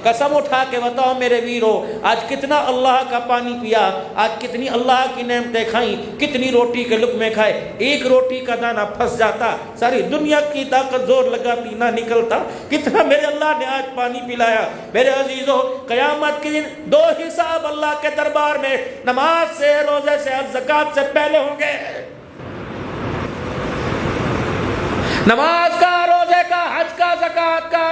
قسم اٹھا کے بتاؤ میرے ویرو، آج کتنا اللہ کا پانی پیا، آج کتنی اللہ کی نعمتیں کھائیں، کتنی روٹی کے لقمے کھائے، ایک روٹی کا دانہ پھنس جاتا ساری دنیا کی طاقت زور لگاتی نہ نکلتا۔ کتنا میرے اللہ نے آج پانی پلایا۔ میرے عزیزو، قیامت کے دن دو حساب اللہ کے دربار میں نماز سے، روزے سے، زکوٰۃ سے پہلے ہوں گے۔ نماز کا، روزے کا، حج کا، زکوٰۃ کا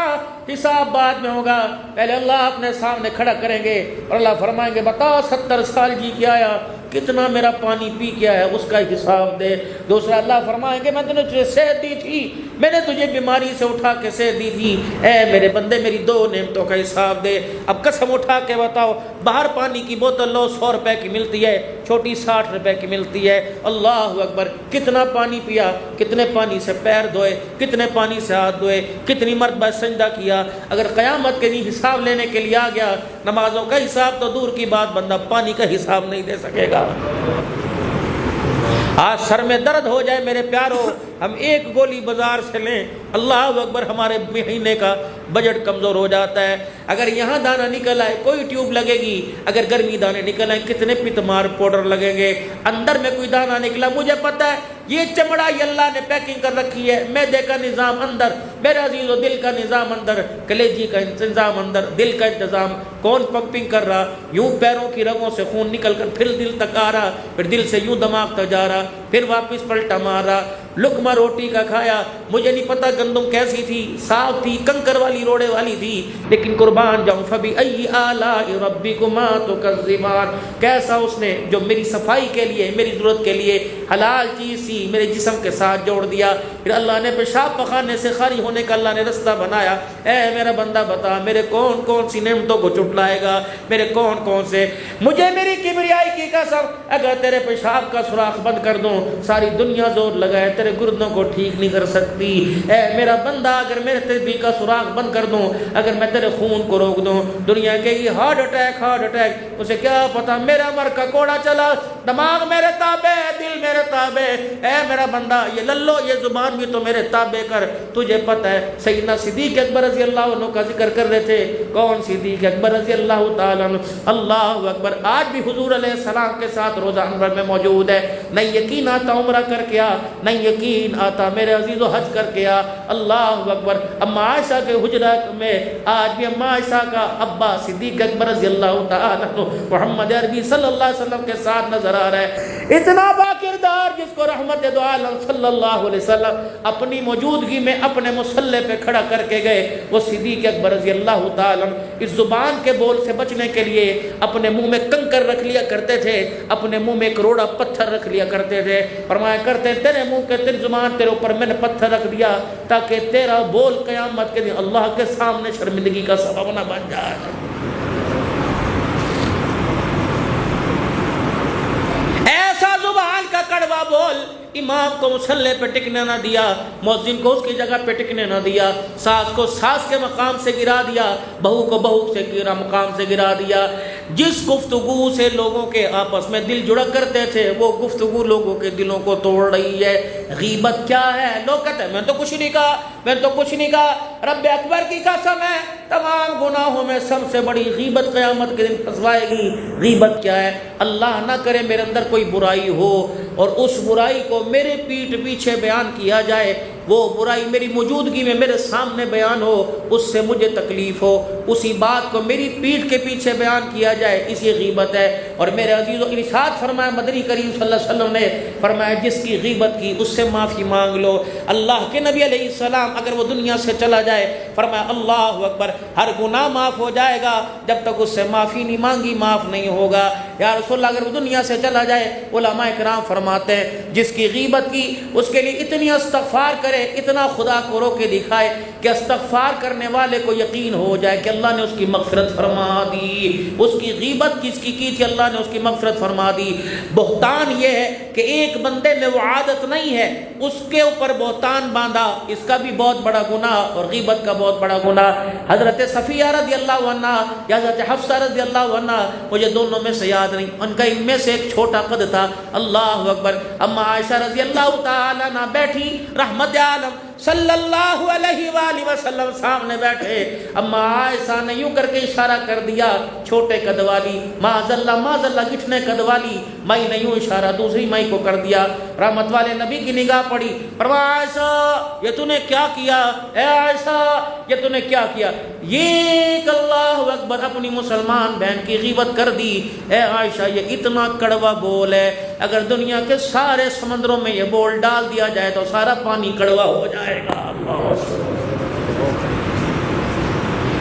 حساب بعد میں ہوگا، پہلے اللہ اپنے سامنے کھڑا کریں گے اور اللہ فرمائیں گے بتاؤ 70 سال جی کے آیا، کتنا میرا پانی پی کیا ہے، اس کا حساب دے۔ دوسرا اللہ فرمائیں گے میں نے تجھے صحت دی تھی، میں نے تجھے بیماری سے اٹھا کے صحت دی تھی، اے میرے بندے میری 2 نعمتوں کا حساب دے۔ اب قسم اٹھا کے بتاؤ، باہر پانی کی بوتل لو 100 روپے کی ملتی ہے، چھوٹی 60 روپے کی ملتی ہے۔ اللہ اکبر، کتنا پانی پیا، کتنے پانی سے پیر دھوئے، کتنے پانی سے ہاتھ دھوئے، کتنی مرتبہ سجدہ کیا۔ اگر قیامت کے دن حساب لینے کے لیے آ گیا، نمازوں کا حساب تو دور کی بات، بندہ پانی کا حساب نہیں دے سکے گا۔ آج سر میں درد ہو جائے میرے پیارو، ہم ایک گولی بازار سے لیں، اللہ اکبر، ہمارے مہینے کا بجٹ کمزور ہو جاتا ہے۔ اگر یہاں دانہ نکل آئے کوئی ٹیوب لگے گی، اگر گرمی دانے نکل آئے کتنے پتمار پاؤڈر لگیں گے۔ اندر میں کوئی دانہ نکلا، مجھے پتہ ہے یہ چمڑا یہ اللہ نے پیکنگ کر رکھی ہے، معدے کا نظام اندر، میرے عزیزو دل کا نظام اندر، کلیجی کا انتظام اندر، دل کا انتظام، کون پمپنگ کر رہا، یوں پیروں کی رگوں سے خون نکل کر پھر دل تک آ رہا، پھر دل سے یوں دماغ تک جا رہا، پھر واپس پلٹا مار رہا۔ لقمہ روٹی کا کھایا، مجھے نہیں پتا گندم کیسی تھی، صاف تھی، کنکر والی روڑے والی تھی، لیکن قربان جاؤں فبأي آلاء ربكما تكذبان، کیسا اس نے جو میری صفائی کے لیے، میری ضرورت کے لیے حلال چیز تھی میرے جسم کے ساتھ جوڑ دیا۔ پھر اللہ نے پیشاب پخانے سے خالی ہونے کا اللہ نے رستہ بنایا۔ اے میرا بندہ بتا میرے کون کون سی نعمتوں کو چٹلائے گا، میرے کون کون سے، مجھے میری کبریائی کی قسم اگر تیرے پیشاب کا سوراخ بند کر دوں، ساری دنیا زور لگائے تیرے گردوں کو ٹھیک نہیں کر سکتی۔ اے میرا بندہ اگر میرے تیرے دل کا سوراخ بند کر دوں، اگر میں تیرے خون کو روک دوں، دنیا کہے گی ہارٹ اٹیک ہارٹ اٹیک، اسے کیا پتا میرا عمر کا کوڑا چلا، دماغ میرے تابع ہے، دل میرے تابع۔ اے میرا بندہ یہ للو یہ زبان بھی تو میرے تابع کر۔ تجھے پتہ ہے سیدنا صدیق اکبر رضی اللہ عنہ کا ذکر کر رہے تھے، کون صدیق اکبر رضی اللہ تعالیٰ عنہ، اللہ اکبر، آج بھی حضور علیہ السلام کے ساتھ روزہ انور میں موجود ہے۔ نہیں یقین آتا عمرہ کر کے آ، نہیں یقین آتا میرے عزیز و حج کر کے آ۔ اللہ اکبر، اما عائشہ کے حجرہ میں آج بھی اما عائشہ کا ابا صدیق اکبر رضی اللہ تعالیٰ عنہ محمد عربی صلی اللہ علیہ وسلم کے ساتھ نظر آ رہا ہے۔ اتنا با کردار جس کو رحمت دو عالم صلی اللہ علیہ وسلم اپنی موجودگی میں اپنے مصلی پہ کھڑا کر کے گئے، وہ صدیق اکبر رضی اللہ تعالیٰ عنہ اس زبان کے بول سے بچنے کے لیے اپنے منہ میں کنکر رکھ لیا کرتے تھے، اپنے منہ میں کروڑا پتھر رکھ لیا کرتے تھے۔ فرمایا کرتے تیرے منہ کے تیری زبان تیرے اوپر میں نے پتھر رکھ دیا تاکہ تیرا بول قیامت کے دن اللہ کے سامنے شرمندگی کا سبب نہ بن جائے۔ ایسا زبان کا کڑوا بول، امام کو مصلی پہ ٹکنے نہ دیا، مؤذن کو اس کی جگہ پہ ٹکنے نہ دیا، ساس کو ساس کے مقام سے گرا دیا، بہو کو بہو سے گرا مقام سے گرا دیا۔ جس گفتگو سے لوگوں کے آپس میں دل جڑا کرتے تھے وہ گفتگو لوگوں کے دلوں کو توڑ رہی ہے۔ غیبت کیا ہے؟ لوگ کہتے ہیں میں تو کچھ نہیں کہا، میں تو کچھ نہیں کہا، رب اکبر کی قسم ہے تمام گناہوں میں سب سے بڑی غیبت قیامت کے دن پھنسوائے گی۔ غیبت کیا ہے؟ اللہ نہ کرے میرے اندر کوئی برائی ہو اور اس برائی کو میرے پیٹھ پیچھے بیان کیا جائے، وہ برائی میری موجودگی میں میرے سامنے بیان ہو، اس سے مجھے تکلیف ہو، اسی بات کو میری پیٹھ کے پیچھے بیان کیا جائے، اسی غیبت ہے۔ اور میرے عزیزو ارشاد فرمایا مدنی کریم صلی اللہ علیہ وسلم نے فرمایا جس کی غیبت کی اس سے معافی مانگ لو۔ اللہ کے نبی علیہ السلام اگر وہ دنیا سے چلا جائے، فرمایا اللہ اکبر، ہر گناہ معاف ہو جائے گا، جب تک اس سے معافی نہیں مانگی معاف نہیں ہوگا۔ یا رسول اللہ اگر وہ دنیا سے چلا جائے، علماء کرام فرماتے ہیں جس کی غیبت کی اس کے لیے اتنی استغفار کرے، اتنا خدا کو رو کے دکھائے کہ استغفار کرنے والے کو یقین ہو جائے کہ اللہ نے اس کی مغفرت فرما دی۔ اس کی غیبت کس کی تھی، اللہ نے اس کی مغفرت فرما دی۔ بہتان یہ ہے کہ ایک بندے میں وہ عادت نہیں ہے، اس کے اوپر بہتان باندھا، اس کا بھی بہت بڑا گناہ اور غیبت کا بہت بڑا گناہ۔ حضرت صفیہ رضی اللہ عنہ یا حضرت حفصہ رضی اللہ عنہ، مجھے دونوں میں سے یاد نہیں، ان کا ان میں سے ایک چھوٹا قد تھا۔ اللہ اکبر، اما عائشہ رضی اللہ تعالیٰ عنہ بیٹھی، رحمت عالم صلی اللہ علیہ وآلہ وسلم سامنے بیٹھے، اما عائشہ نے یوں کر کے اشارہ کر دیا، چھوٹے قد والی، معاذ اللہ گٹھنے قد والی مائی نے یوں اشارہ دوسری مائی کو کر دیا۔ رحمت والے نبی کی نگاہ پڑی، فرمایا عائشہ یہ تو نے کیا کیا، اے عائشہ یہ تو نے کیا کیا، یہ اللہ اکبر اپنی مسلمان بہن کی غیبت کر دی۔ اے عائشہ یہ اتنا کڑوا بول ہے، اگر دنیا کے سارے سمندروں میں یہ بول ڈال دیا جائے تو سارا پانی کڑوا ہو جائے گا۔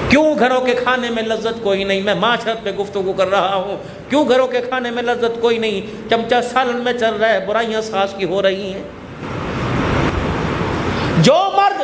کیوں گھروں کے کھانے میں لذت کوئی نہیں؟ میں معاشرت پہ گفتگو کر رہا ہوں، کیوں گھروں کے کھانے میں لذت کوئی نہیں؟ چمچہ سالن میں چل رہا ہے، برائیاں ساس کی ہو رہی ہیں۔ جو مرد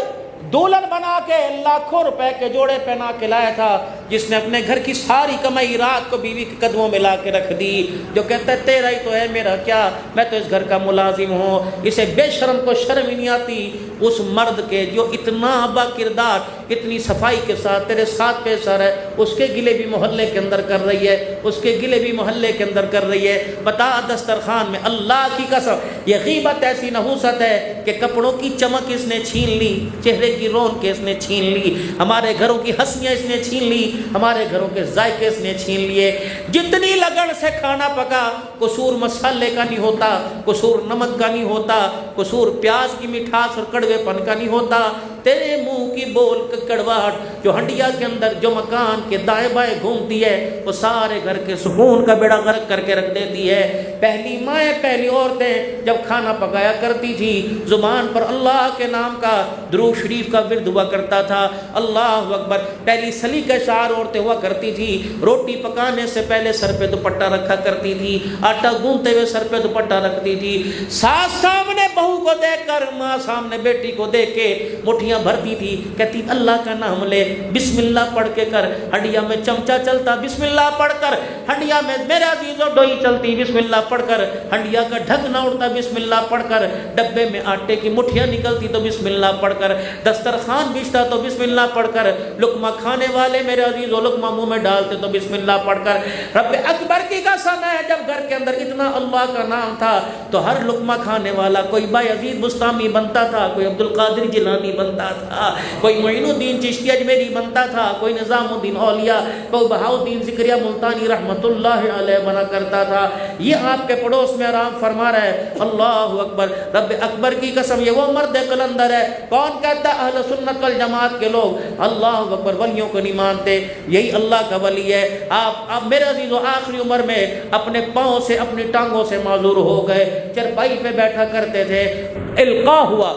دولہن بنا کے لاکھوں روپے کے جوڑے پہنا کے لایا تھا، جس نے اپنے گھر کی ساری کمائی رات کو بیوی کے قدموں میں لا کے رکھ دی، جو کہتا ہے تیرا ہی تو ہے میرا کیا، میں تو اس گھر کا ملازم ہوں، اسے بے شرم کو شرم ہی نہیں آتی اس مرد کے جو اتنا با کردار اتنی صفائی کے ساتھ تیرے ساتھ پیش آ رہا ہے، اس کے گلے بھی محلے کے اندر کر رہی ہے، اس کے گلے بھی محلے کے اندر کر رہی ہے۔ بتا دسترخوان میں اللہ کی قسم یہ غیبت ایسی نحوست ہے کہ کپڑوں کی چمک اس نے چھین لی، چہرے کی رونق اس نے چھین لی، ہمارے گھروں کی ہنسیاں اس نے چھین لی، ہمارے گھروں کے ذائقے اس نے چھین لیے۔ جتنی لگن سے کھانا پکا، قصور مسالے کا نہیں ہوتا، قصور نمک کا نہیں ہوتا، قصور پیاز کی مٹھاس اور کڑوے پن کا نہیں ہوتا، تیرے منہ کی بول کڑواہٹ جو ہنڈیا کے اندر جو مکان کے دائیں بائیں گھومتی ہے وہ سارے گھر کے سکون کا بیڑا غرق کر کے رکھ دیتی ہے۔ پہلی مائیں پہلی عورتیں جب کھانا پکایا کرتی تھی، زبان پر اللہ کے نام کا درود شریف کا ورد ہوا کرتا تھا، اللہ اکبر۔ پہلی سلیقہ شعار عورتیں ہوا کرتی تھی، روٹی پکانے سے پہلے سر پہ دوپٹہ رکھا کرتی تھی، آٹا گوندتے ہوئے سر پہ دوپٹہ رکھتی تھی، ساس سامنے بہو کو دیکھ کر، ماں سامنے بیٹی کو دیکھ کے مٹھیاں بھرتی تھی، کہتی اللہ کا نام لے، بسم اللہ پڑھ کے کر، ہنڈیا میں چمچہ چلتا بسم اللہ پڑھ کر، ہنڈیا میں میرے عزیزوں ڈوئی چلتی بسم اللہ پڑھ کر، ہنڈیا کا ڈھکنا اڑتا بسم اللہ پڑھ کر، ڈبے میں آٹے کی مٹھیاں نکلتی تو بسم اللہ پڑھ کر، دسترخوان بچھتا تو بسم اللہ پڑھ کر، لقمہ کھانے والے میرے عزیزوں لقمہ منہ میں ڈالتے تو بسم اللہ پڑھ کر۔ رب اکبر کی قسم ہے جب گھر کے اندر اتنا اللہ کا نام تھا تو ہر لقمہ کھانے والا کوئی بایزید بستامی بنتا تھا، کوئی عبد القادر جیلانی بنتا تھا، کوئی معین الدین چشتی اجمیری بنتا تھا، کوئی نظام الدین اولیاء، کوئی بہاؤالدین ذکریہ ملتانی رحمت اللہ علیہ بنا کرتا تھا۔ یہ آپ کے پڑوس میں آرام فرما رہا ہے، اللہ اکبر۔ رب اکبر کی قسم یہ وہ مرد قلندر ہے، کون کہتا ہے اہل سنت والجماعت کے لوگ اللہ اکبر ولیوں کو نہیں مانتے، یہی اللہ کا ولی ہے۔ آپ میرے عزیزو آخری عمر میں اپنے پاؤں سے اپنی ٹانگوں سے معذور ہو گئے، چرپائی پہ بیٹھا کرتے تھے، القاء ہوا۔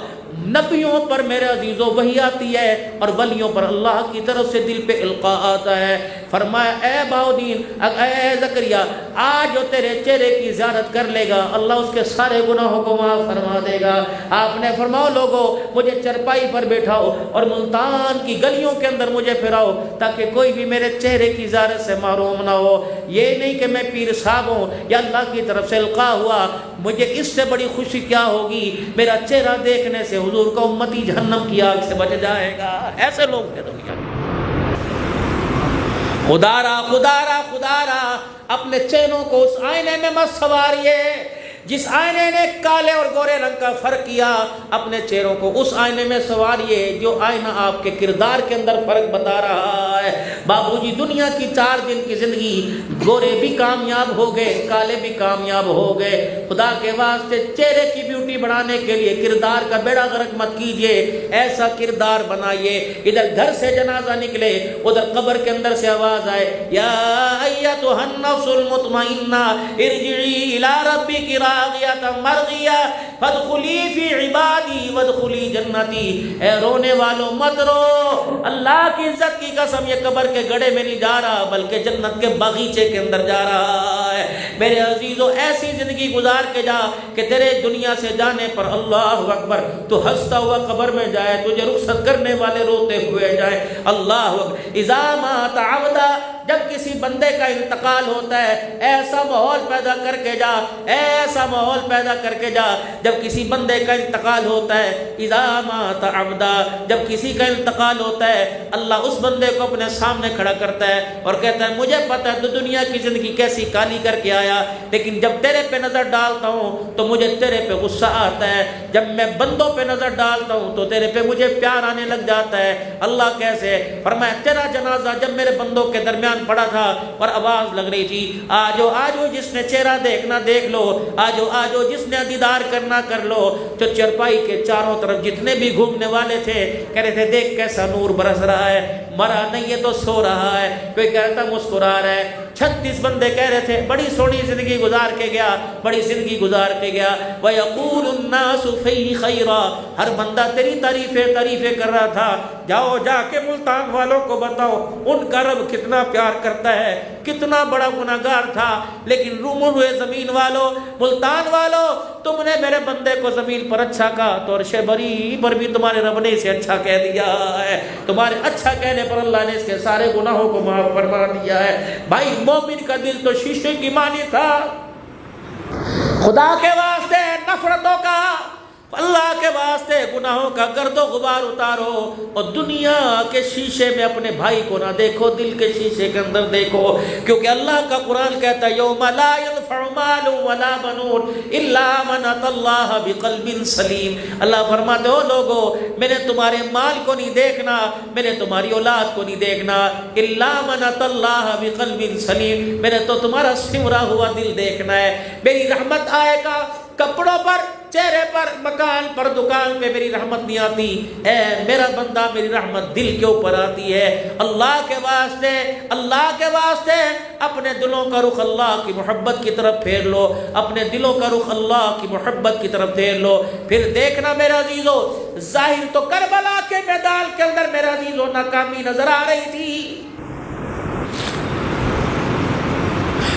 نبیوں پر میرے عزیزو وحی آتی ہے اور ولیوں پر اللہ کی طرف سے دل پہ القاء آتا ہے۔ فرمایا اے بہاؤالدین، اے زکریا، آج جو تیرے چہرے کی زیارت کر لے گا اللہ اس کے سارے گناہوں کو معاف فرما دے گا۔ آپ نے فرماؤ لوگوں مجھے چرپائی پر بیٹھاؤ اور ملتان کی گلیوں کے اندر مجھے پھراؤ تاکہ کوئی بھی میرے چہرے کی زیارت سے محروم نہ ہو۔ یہ نہیں کہ میں پیر صاحب ہوں یا اللہ کی طرف سے القاء ہوا، مجھے اس سے بڑی خوشی کیا ہوگی، میرا چہرہ دیکھنے سے حضور کا امتی جہنم کی آگ سے بچ جائے گا۔ ایسے لوگ ہیں دنیا میں۔ خدا را اپنے چہروں کو اس آئینے میں مت سنواریے، جس آئینے نے کالے اور گورے رنگ کا فرق کیا، اپنے چہروں کو اس آئینے میں سنواریے جو آئینہ آپ کے کردار کے اندر فرق بتا رہا ہے۔ بابو جی دنیا کی 4 دن کی زندگی، گورے بھی کامیاب ہو گئے، کالے بھی کامیاب ہو گئے۔ خدا کے واسطے چہرے کی بیوٹی بڑھانے کے لیے کردار کا بیڑا غرق مت کیجئے، ایسا کردار بنائیے ادھر گھر سے جنازہ نکلے ادھر قبر کے اندر سے آواز آئے یا ایتھا النفس المطمئنہ ارجعی الی ربک راغیۃ مرضیہ فادخلی فی عبادی وادخلی جنتی۔ اے رونے والوں مت رو، اللہ کی عزت کی قسم یہ قبر کے گڑھے میں نہیں جا رہا بلکہ جنت کے باغیچے کے اندر جا رہا ہے۔ میرے عزیزو ایسی زندگی گزار کے جا کہ تیرے دنیا سے جانے پر اللہ اکبر تو ہنستا ہوا قبر میں جائے، تجھے رخصت کرنے والے روتے ہوئے جائیں۔ اللہ اکبر۔ اذا مات عبدا، جب کسی بندے کا انتقال ہوتا ہے ایسا ماحول پیدا کر کے جا، ایسا ماحول پیدا کر کے جا جب کسی بندے کا انتقال ہوتا ہے، اذا مات عبدا، جب کسی کا انتقال ہوتا ہے اللہ اس بندے کو اپنے سامنے کھڑا کرتا ہے اور کہتا ہے مجھے پتا ہے تو دنیا کی زندگی کیسی کالی کر کے آیا، لیکن جب تیرے پہ نظر ڈالتا ہوں تو مجھے تیرے پہ غصہ آتا ہے، جب میں بندوں پہ نظر ڈالتا ہوں تو تیرے پہ مجھے پیار آنے لگ جاتا ہے۔ اللہ کیسے؟ فرمایا تیرا جنازہ جب میرے بندوں کے درمیان پڑا تھا اور آواز لگ رہی تھی آجو آجو جس نے چہرہ دیکھنا دیکھ لو، آجو آجو جس نے دیدار کرنا کر لو، تو چرپائی کے چاروں طرف جتنے بھی گھومنے والے تھے کہہ رہے تھے دیکھ کیسا نور برس رہا ہے، مرا نہیں یہ تو سو رہا ہے، کوئی کہتا مسکرا رہا ہے۔ 36 بندے کہہ رہے تھے بڑی سونی زندگی گزار کے گیا، بڑی زندگی گزار کے گیا۔ وَيَقُولُ النَّاسُ فِيهِ خَيْرًا، ہر بندہ تیری تعریفیں کر رہا تھا۔ جاؤ جا کے ملتان والوں کو بتاؤ ان کا رب کتنا پیار کرتا ہے، کتنا بڑا گناہگار تھا، لیکن رومن ہوئے زمین والوں، ملتان والوں، تم نے میرے بندے کو زمین پر اچھا کہا تو عرش بری پر بھی تمہارے رب نے اسے اچھا کہہ دیا ہے، تمہارے اچھا کہنے پر اللہ نے اس کے سارے گناہوں کو معاف فرما دیا ہے۔ بھائی مومن کا دل تو شیشے کی مانی تھا، خدا کے واسطے نفرتوں کا، اللہ کے واسطے گناہوں کا گرد و غبار اتارو، اور دنیا کے شیشے میں اپنے بھائی کو نہ دیکھو، دل کے شیشے کے اندر دیکھو، کیونکہ اللہ کا قرآن کہتا ہے یوم لا ينفع مال ولا بنون الا من اتى اللہ بقلب سلیم۔ اللہ فرماتے ہو لوگو میں نے تمہارے مال کو نہیں دیکھنا، میں نے تمہاری اولاد کو نہیں دیکھنا، الا من اتى اللہ بقلب سلیم، میں نے تو تمہارا سمرا ہوا دل دیکھنا ہے۔ میری رحمت آئے گا کپڑوں پر، چہرے پر، مکان پر، دکان پہ میری رحمت نہیں آتی، اے میرا بندہ میری رحمت دل کے اوپر آتی ہے۔ اللہ کے واسطے، اللہ کے واسطے اپنے دلوں کا رخ اللہ کی محبت کی طرف پھیر لو، اپنے دلوں کا رخ اللہ کی محبت کی طرف پھیر لو، پھر دیکھنا میرے عزیزو، ظاہر تو کربلا کے میدان کے اندر میرے عزیزو ناکامی نظر آ رہی تھی۔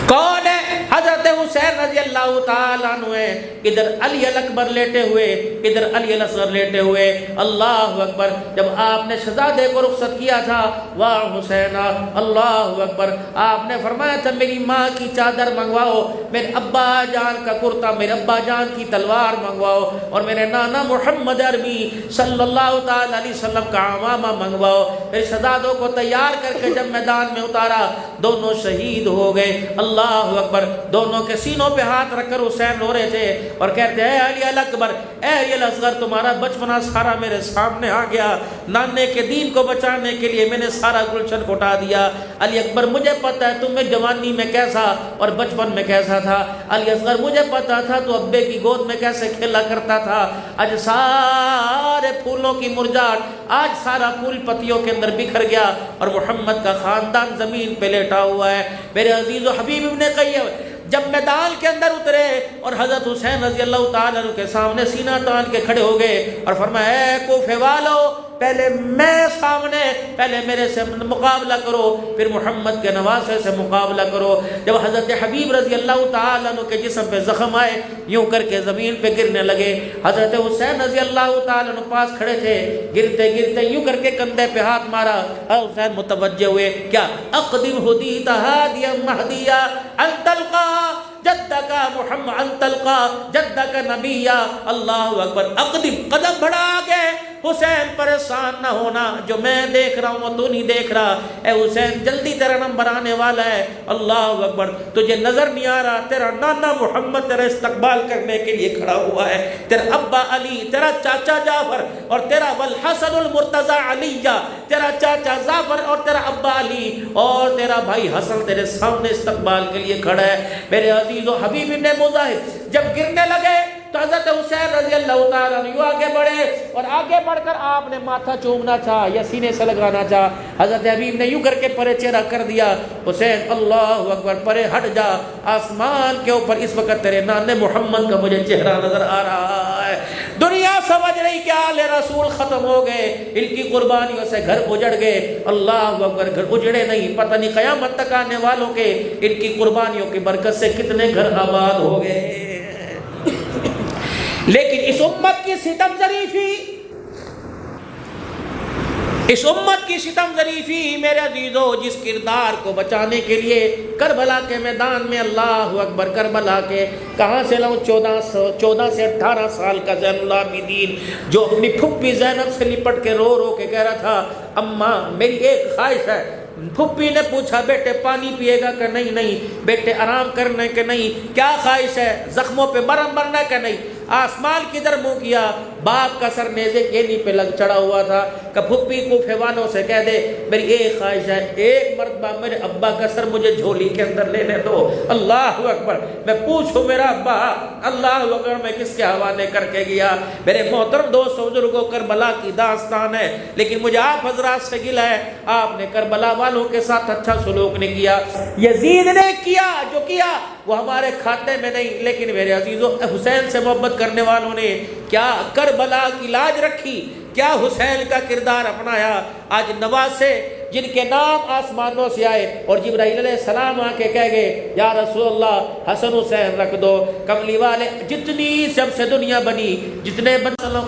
کون ہے؟ حضرت حسین رضی اللہ تعالیٰ عنہ ہے، ادھر علی الاکبر لیٹے ہوئے، ادھر علی الاصغر لیٹے ہوئے۔ اللہ اکبر، جب آپ نے شہزادے کو رخصت کیا تھا، واہ حسینہ، اللہ اکبر، آپ نے فرمایا تھا میری ماں کی چادر منگواؤ، میرے ابا جان کا کرتا، میرے ابا جان کی تلوار منگواؤ، اور میرے نانا محمد عربی صلی اللہ تعالیٰ علیہ وسلم کا عمامہ منگواؤ۔ میرے شہزادوں کو تیار کر کے جب میدان میں اتارا، دونوں شہید ہو گئے۔ اللہ اکبر، دونوں کے سینوں پہ ہاتھ رکھ کر حسین رو رہے تھے اور کہتے ہیں اے علی الاکبر، اے علی الاصغر، تمہارا بچپنا سارا میرے سامنے آ گیا، نانے کے دین کو بچانے کے لیے میں نے سارا گلشن کو اٹھا دیا۔ علی اکبر مجھے پتا ہے تمہیں جوانی میں کیسا اور بچپن میں کیسا تھا، علی اصغر مجھے پتا تھا تو ابے کی گود میں کیسے کھیلا کرتا تھا، آج سارے پھولوں کی مرجھاٹ، آج سارا پھول پتیوں کے اندر بکھر گیا اور محمد کا خاندان زمین پہ لیٹا ہوا ہے۔ میرے عزیز و حبیب ابن قیم جب میدان کے اندر اترے اور حضرت حسین رضی اللہ تعالیٰ عنہ کے سامنے سینہ تان کے کھڑے ہو گئے اور فرمایا اے کوفے والو، پہلے میں سامنے، پہلے میرے سے مقابلہ کرو، پھر محمد کے نواسے سے مقابلہ کرو۔ جب حضرت حبیب رضی اللہ تعالیٰ عنہ کے جسم پہ زخم آئے، یوں کر کے زمین پہ گرنے لگے، حضرت حسین رضی اللہ تعالیٰ عنہ پاس کھڑے تھے، گرتے گرتے یوں کر کے کندھے پہ ہاتھ مارا، حسین متوجہ ہوئے، کیا اقدم ہدیت ہادیا مہدیا ان تلقا جدک محمد ان تلقا جدک نبیا۔ اللہ اکبر، اقدم، قدم بڑھا آگے، حسین پریشان نہ ہونا، جو میں دیکھ رہا ہوں وہ تو نہیں دیکھ رہا، اے حسین جلدی تیرا نمبر آنے والا ہے۔ اللہ اکبر، تجھے نظر نہیں آ رہا تیرا نانا محمد تیرا استقبال کرنے کے لیے کھڑا ہوا ہے، تیرا ابا علی، تیرا چاچا جعفر، اور تیرا والحسن المرتضی علی، تیرا چاچا جعفر اور تیرا ابا علی اور تیرا بھائی حسن تیرے سامنے استقبال کے لیے کھڑا ہے۔ میرے عزیز و حبیب ابن مجاہد جب گرنے لگے تو حضرت حسین رضی اللہ تعالیٰ عنہ آگے بڑھے اور آگے بڑھ کر آپ نے ماتھا چومنا چاہا یا سینے سے لگانا چاہا، حضرت حبیب نے یوں کر کے پرے چہرہ کر دیا، حسین اللہ اکبر، پرے ہٹ جا، آسمان کے اوپر اس وقت تیرے نانے محمد کا مجھے چہرہ نظر آ رہا ہے۔ دنیا سمجھ رہی کہ آل رسول ختم ہو گئے، ان کی قربانیوں سے گھر اجڑ گئے، اللہ اکبر، گھر اجڑے نہیں، پتہ نہیں قیامت تک آنے والوں کے ان کی قربانیوں کی برکت سے کتنے گھر آباد ہو گئے۔ لیکن اس امت کی ستم ظریفی اس امت کی ستم ظریفی میرے عزیزو، جس کردار کو بچانے کے لیے کربلا کے میدان میں، اللہ اکبر، کربلا کے کہاں سے لاؤں، 14 سے 18 سال کا زین العابدین، جو اپنی پھپھی زینب سے لپٹ کے رو رو کے کہہ رہا تھا اماں میری ایک خواہش ہے۔ پھپھی نے پوچھا بیٹے پانی پیے گا کہ نہیں؟ نہیں بیٹے آرام کرنے کے نہیں، کیا خواہش ہے؟ زخموں پہ مرہم بننا کہ نہیں؟ آسمان کی در منہ کیا، باپ کا سر نیزے کے نیچے پہ لگ چڑھا ہوا تھا کہ پھپھی کو والوں سے کہہ دے میری ایک خواہش ہے، ایک مرتبہ میرے ابا کا سر مجھے جھولی کے اندر لینے دو۔ اللہ اکبر، میں پوچھوں میرا ابا، اللہ اکبر، میں کس کے حوالے کر کے گیا؟ میرے محترم دوست بزرگوں، کربلا کی داستان ہے، لیکن مجھے آپ حضرات سے گلہ ہے، آپ نے کربلا والوں کے ساتھ اچھا سلوک نہیں کیا۔ یزید نے کیا جو کیا وہ ہمارے کھاتے میں نہیں، لیکن میرے عزیزوں حسین سے محبت کرنے والوں نے کیا کربلا کی لاج رکھی، کیا حسین کا کردار اپنایا۔ آج نواسے جن کے نام آسمانوں سے آئے اور جبرائیل علیہ السلام آ کے کہہ گئے یا رسول اللہ حسن حسین رکھ دو، کملی والے جتنی جب سے دنیا بنی، جتنے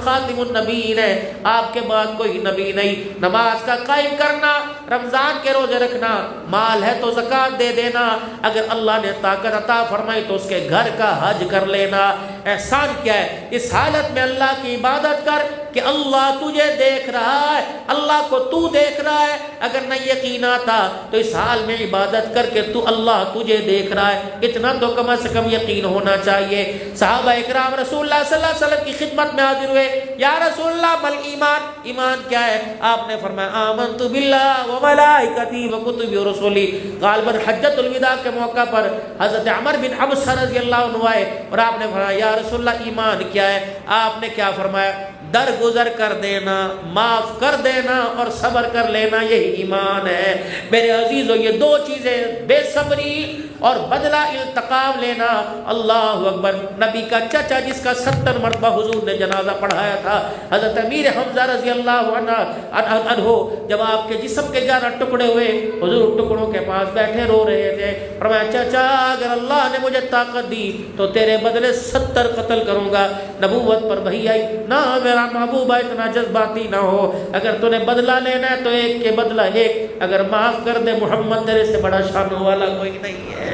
خاتم النبیین ہے، آپ کے بعد کوئی نبی نہیں۔ نماز کا قائم کرنا، رمضان کے روزے رکھنا، مال ہے تو زکوٰۃ دے دینا، اگر اللہ نے طاقت عطا فرمائی تو اس کے گھر کا حج کر لینا۔ احسان کیا ہے؟ اس حالت میں اللہ کی عبادت کر کہ اللہ تجھے دیکھ رہا ہے، اللہ کو تو دیکھ رہا ہے۔ اگر نہ یقین آتا تو اس حال میں عبادت کر کے تو اللہ تجھے دیکھ رہا ہے، اتنا تو کم از کم یقین ہونا چاہیے۔ صحابہ اکرام رسول اللہ صلی اللہ علیہ وسلم کی خدمت میں حاضر ہوئے، یا رسول اللہ مل ایمان، ایمان کیا ہے؟ آپ نے فرمایا آمنت باللہ و ملائکتی و کتبی و رسولی۔ غالباً حجۃ الوداع کے موقع پر حضرت عمر بن عبسہ رضی اللہ عنہ آئے اور آپ نے فرمایا یا رسول اللہ ایمان کیا ہے؟ آپ نے کیا فرمایا؟ درگزر کر دینا، معاف کر دینا اور صبر کر لینا، یہی ایمان ہے۔ میرے عزیزو یہ دو چیزیں، بے صبری اور بدلہ انتقام لینا۔ اللہ اکبر، نبی کا چچا جس کا 70 مرتبہ حضور نے جنازہ پڑھایا تھا، حضرت امیر حمزہ رضی اللہ عنہ، جب آپ کے جسم کے 11 ٹکڑے ہوئے، حضور ٹکڑوں کے پاس بیٹھے رو رہے تھے، فرمایا چچا اگر اللہ نے مجھے طاقت دی تو تیرے بدلے 70 قتل کروں گا۔ نبوت پر وحی آئی، نہ میرا محبوبہ اتنا جذباتی نہ ہو، اگر تو نے بدلہ لینا ہے تو ایک کے بدلہ ایک، اگر معاف کر دے محمد تیرے سے بڑا شان والا کوئی نہیں ہے۔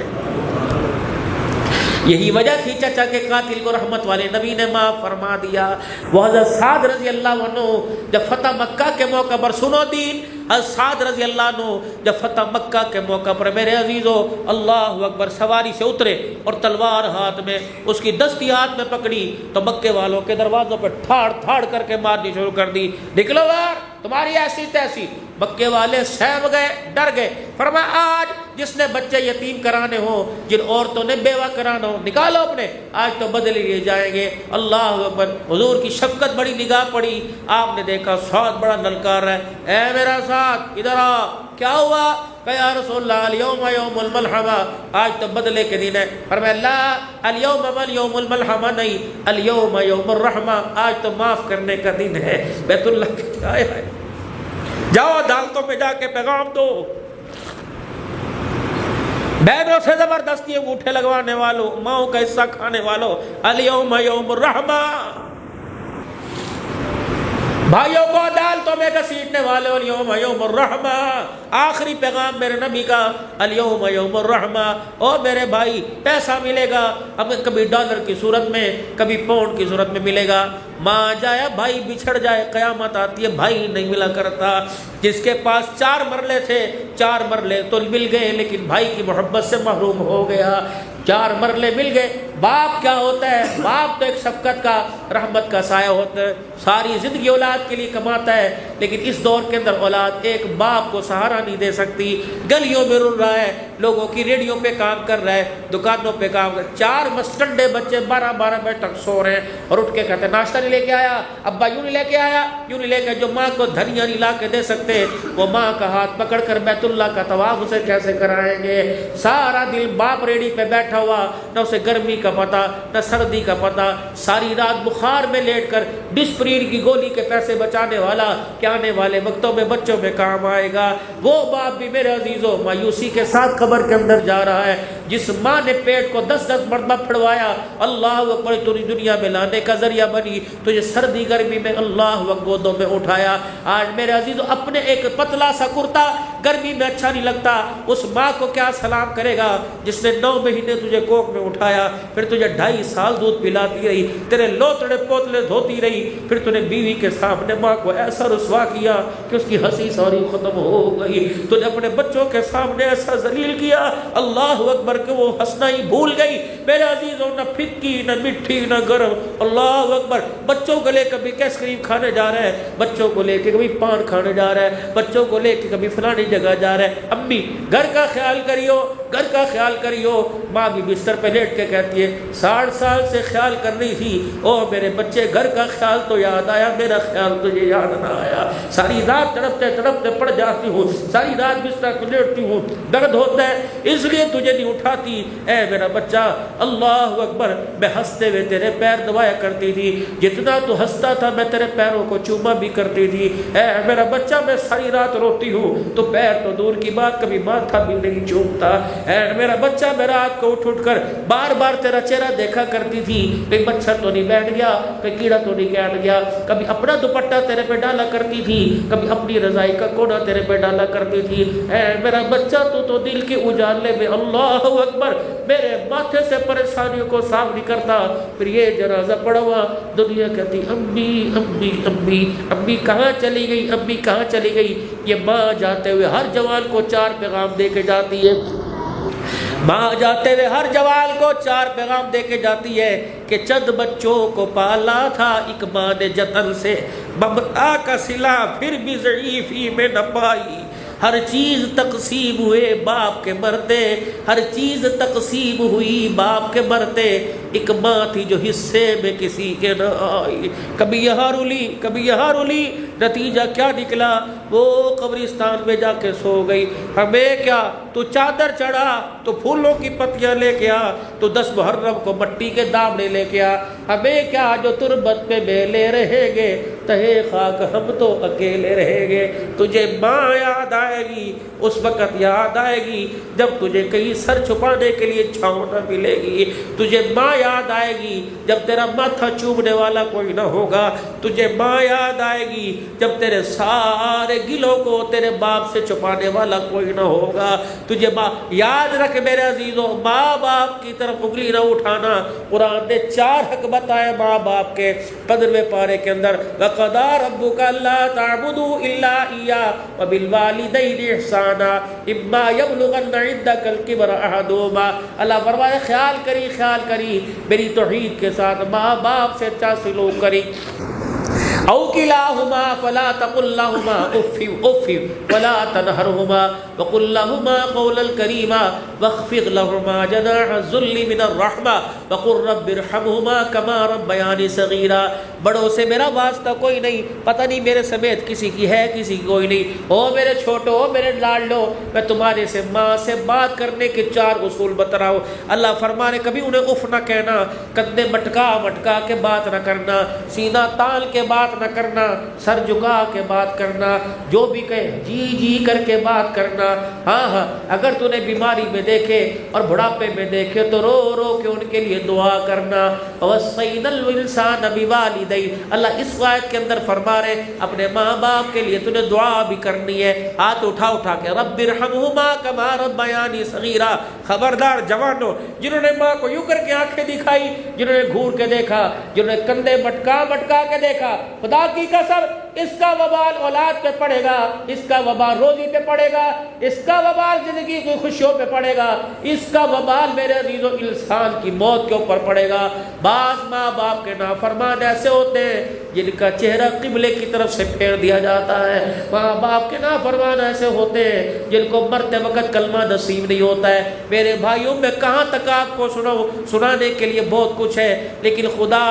یہی وجہ تھی چچا کے قاتل کو رحمت والے نبی نے معاف فرما دیا۔ وہ حضرت سعد رضی اللہ عنہ جب فتح مکہ کے موقع پر، سنو دین، حضرت سعد رضی اللہ عنہ جب فتح مکہ کے موقع پر میرے عزیزو اللہ اکبر سواری سے اترے اور تلوار ہاتھ میں، اس کی دستی ہاتھ میں پکڑی تو مکے والوں کے دروازوں پہ ٹھاڑ ٹھاڑ کر کے مارنی شروع کر دی، نکلو یار تمہاری ایسی تیسی۔ مکے والے سہم گئے، ڈر گئے، فرمایا آج جس نے بچے یتیم کرانے ہوں، جن عورتوں نے بیوہ کرانا ہو، نکالو اپنے، آج تو بدلے لیے جائیں گے۔ اللہ اکبر، حضور کی شفقت بڑی نگاہ پڑی، آپ نے دیکھا سعد بڑا للکار ہے، اے میرا سعد ادھر آ، کیا ہوا؟ کہ یا رسول اللہ الیوم یوم الملحمہ، آج تو بدلے کے دن ہے۔ فرمایا لا الیوم یوم الملحمہ نہیں، الیوم یوم الرحمہ، آج تو معاف کرنے کا دن ہے۔ بیت اللہ کے آئے آئے، جاؤ عدالتوں میں جا کے پیغام دو، بہنوں سے زبردستی انگوٹھے لگوانے والوں، ماؤں کا حصہ کھانے والوں، الیوم یوم الرحمہ، بھائیوں کو عدالتوں میں گھسیٹنے والے، الیوم یوم الرحمہ۔ آخری پیغام میرے نبی کا، الیوم یوم الرحمہ۔ اور میرے بھائی پیسہ ملے گا، اب کبھی ڈالر کی صورت میں، کبھی پاؤنڈ کی صورت میں ملے گا۔ ماں جائے بھائی بچھڑ جائے، قیامت آتی ہے بھائی نہیں ملا کرتا۔ جس کے پاس 4 مرلے تھے، 4 مرلے تو مل گئے لیکن بھائی کی محبت سے محروم ہو گیا۔ 4 مرلے مل گئے۔ باپ کیا ہوتا ہے؟ باپ تو ایک شفقت کا، رحمت کا سایہ ہوتا ہے، ساری زندگی اولاد کے لیے کماتا ہے، لیکن اس دور کے اندر اولاد ایک باپ کو سہارا نہیں دے سکتی۔ گلیوں میں رل رہا ہے، لوگوں کی ریڈیو پہ کام کر رہا ہے، دکانوں پہ کام کر، 4 مستنڈے بچے 12 بجے تک سو رہے ہیں اور اٹھ کے کہتے ہیں ناشتہ نہیں لے کے آیا، ابا یوں نہیں لے کے آیا، یوں نہیں لے کے، جو ماں کو دھنیا نہیں لا کے دے سکتے سکتے وہ ماں کا ہاتھ پکڑ کر بیت اللہ کا طواف اسے کیسے کرائیں گے؟ سارا دن باپ ریڑی پہ بیٹھا ہوا، نہ اسے گرمی کا پتہ نہ سردی کا پتہ، ساری رات بخار میں لیٹ کر ڈسپرین کی گولی کے پیسے بچانے والا کہ آنے والے وقتوں میں بچوں میں کام آئے گا۔ وہ باپ بھی میرے عزیزوں مایوسی کے ساتھ قبر کے اندر جا رہا ہے، جس ماں نے پیٹ کو 10 مرتبہ پھڑوایا، اللہ اکبر، تجھے دنیا میں لانے کا ذریعہ بنی، تجھے سردی گرمی میں اللہ اکبر گودوں میں اٹھایا۔ آج میرے عزیزوں اپنے ایک پتلا سا کرتا گرمی میں اچھا نہیں لگتا، اس ماں کو کیا سلام کرے گا جس نے 9 مہینے تجھے کوکھ میں اٹھایا، پھر تجھے 2.5 سال دودھ پلاتی رہی، تیرے لوتڑے پوتلے دھوتی رہی، پھر تو نے بیوی کے سامنے ماں کو ایسا رسوا کیا کہ اس کی ہنسی ساری ختم ہو گئی، تو نے اپنے بچوں کے سامنے ایسا ذلیل کیا اللہ اکبر کہ وہ ہنسنا ہی بھول گئی۔ میرے عزیزوں نہ پھکی نہ مٹھی نہ گرم، اللہ اکبر، بچوں کو لے کبھی کیس کریم کھانے جا رہا ہے، بچوں کو لے کے کبھی پان کھانے جا رہا ہے، بچوں کو لے کے کبھی فلانی جگہ جا رہا ہے، امی گھر کا خیال کریو، گھر کا خیال کریو۔ ماں بھی بستر پہ لیٹ کے کہتی ہے 60 سال سے خیال کر رہی تھی، او میرے بچے گھر کا خیال تو یاد آیا، میرا خیال تجھے یاد نہ آیا۔ ساری رات تڑپتے تڑپتے پڑ جاتی ہوں، ساری رات بستر پہ لیٹتی ہوں، درد ہوتا ہے اس لیے تجھے نہیں اٹھاتی، اے میرا بچہ اللہ اکبر، میں ہنستے ہوئے تیرے پیر دبایا کرتی تھی، جتنا تو ہنستا تھا میں تیرے پیروں کو چوما بھی کرتی تھی، اے میرا بچہ میں ساری رات روتی ہوں تو پیر تو دور کی بات کبھی ماتھا بھی نہیں چومتا، اے میرا بچہ میں رات کو اٹھ کر بار بار تیرا چہرہ دیکھا کرتی تھی، کہیں مچھر تو نہیں بیٹھ گیا، کہیں کیڑا تو نہیں کاٹ گیا، کبھی اپنا دوپٹہ تیرے پہ ڈالا کرتی تھی، کبھی اپنی رضائی کا کونا تیرے پہ ڈالا کرتی تھی، اے میرا بچہ تو دل کے اجالے میں اللہ اکبر میرے ماتھے سے پریشانیوں کو صاف نہیں کرتا۔ پھر یہ جنازہ پڑا ہوا، دنیا کہتی امی امی امی امی کہاں چلی گئی، امی کہاں چلی گئی۔ یہ ماں جاتے ہوئے ہر جوان کو 4 پیغام دے کے جاتی ہے، ماں جاتے ہوئے ہر جوان کو 4 پیغام دے کے جاتی ہے کہ چند بچوں کو پالا تھا ایک ماں نے جتن سے، ممتا کا صلہ پھر بھی ضعیفی میں نہ پائی، ہر چیز تقسیم ہوئے باپ کے مرتے، ہر چیز تقسیم ہوئی باپ کے مرتے، ایک ماں تھی جو حصے میں کسی کے نہ آئی، کبھی یہاں رولی کبھی یہاں رولی، نتیجہ کیا نکلا، وہ قبرستان میں جا کے سو گئی۔ ہمیں کیا، تو چادر چڑھا تو پھولوں کی پتیاں لے کے آ، تو 10 محرم کو مٹی کے دامنے لے کے آ، ہمیں کیا جو تربت پہ میلے رہیں گے، تہے خاک ہم تو اکیلے رہیں گے۔ تجھے ماں یاد آئے گی، اس وقت یاد آئے گی جب تجھے کہیں سر چھپانے کے لیے چھاؤں نہ ملے گی، تجھے ماں یاد آئے گی جب تیرا ماتھا چومنے والا کوئی نہ ہوگا، تجھے ماں یاد آئے گی جب تیرے سارے گلوں کو تیرے باپ سے چھپانے والا کوئی نہ ہوگا، تجھے ماں یاد رکھ میرے عزیزوں، ماں باپ کی طرف انگلی نہ اٹھانا۔ قرآن نے 4 حق بتائے ماں باپ کے 15ویں پارے کے اندر، وَقَضَىٰ رَبُّكَ أَلَّا تَعْبُدُوا إِلَّا إِيَّاهُ وَبِالْوَالِدَيْنِ إِحْسَانًا إِمَّا يَبْلُغَنَّ عِندَكَ الْكِبَرَ أَحَدُهُمَا۔ اللہ فرمائے خیال کری میری توحید کے ساتھ ماں باپ سے اچھا سلوک کری، او کلاہما فلا تقل لہما اف اف ولا تنہرہما وقل لہما قولا کریما واخفض لہما جناح الذل من الرحمہ وقل رب ارحمہما کما ربیانی صغیرا۔ بڑوں سے میرا واسطہ کوئی نہیں، پتہ نہیں میرے سمیت کسی کی ہے کسی کی کوئی نہیں، او میرے چھوٹو او میرے لاڈلو، میں تمہارے سے ماں سے بات کرنے کے 4 اصول بتا رہا ہوں۔ اللہ فرمانے کبھی انہیں اف نہ کہنا، کندھے مٹکا کے بات نہ کرنا، سینہ تال کے بات نہ کرنا، سر جھکا کے بات کرنا، جو بھی کہے جی جی کر کے بات کرنا۔ ہاں اگر تو نے بیماری میں دیکھے اور بڑھاپے میں دیکھے تو رو رو کے ان کے لیے دعا کرنا۔ وَوَصَّيْنَا الْإِنسَانَ بِوَالِدَيْهِ، اللہ اس آیت کے اندر فرما رہے اپنے ماں باپ کے لیے تو نے دعا بھی کرنی ہے، ہاتھ اٹھا کے رب ارحمہما کما ربیانی صغیرا۔ خبردار جوانوں، جنہوں نے ماں کو یوں کر کے آنکھیں دکھائی، جنہوں نے گھور کے دیکھا، جنہوں نے کندھے مٹکا کے دیکھا، خدا کی قسم اس کا وبال اولاد پہ پڑے گا، اس کا وبال روزی پہ پڑے گا، اس کا وبال زندگی کی خوشیوں پہ پڑے گا، اس کا وبال میرے عزیزوں انسان کی موت کے اوپر پڑے گا۔ بعض ماں باپ کے نافرمان ایسے ہوتے ہیں جن کا چہرہ قبلے کی طرف سے پھیر دیا جاتا ہے، ماں باپ کے نافرمان ایسے ہوتے ہیں جن کو مرتے وقت کلمہ نصیب نہیں ہوتا ہے۔ میرے بھائیوں میں کہاں تک آپ کو سنانے کے لیے بہت کچھ ہے، لیکن خدا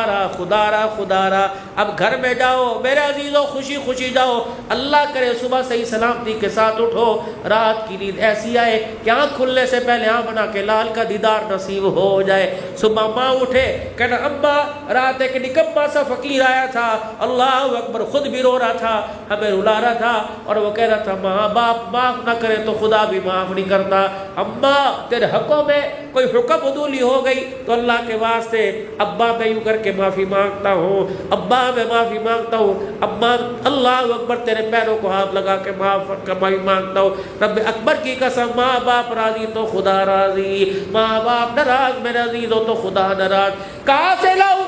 را اب گھر میں جاؤ میرے عزیزوں، خوشی خوشی جاؤ، اللہ کرے صبح صحیح سلامتی کے ساتھ اٹھو، رات کی نیند ایسی آئے کہ آنکھ کھلنے سے پہلے آمنہ کے لال کا دیدار نصیب ہو جائے۔ صبح ماں اٹھے کہنا اماں رات ایک نکما سا فقیر آیا تھا، اللہ اکبر، خود بھی رو رہا تھا، ہمیں رلا رہا تھا، اور وہ کہہ رہا تھا ماں باپ معاف نہ کرے تو خدا بھی معاف نہیں کرتا، اماں تیرے حقوں میں کوئی حکم عدولی ہو گئی تو اللہ کے واسطے ابا میں یوں کر کے معافی مانگتا ہوں، ابا میں معافی مانگتا ہوں، اماں اللہ اکبر تیرے پیروں کو ہاتھ لگا کے معافی مانگتا ہوں۔ رب اکبر کی قسم، ماں باپ راضی تو خدا راضی، ماں باپ ناراض میرے عزیز ہو تو خدا ناراض۔ کہاں سے لاؤں؟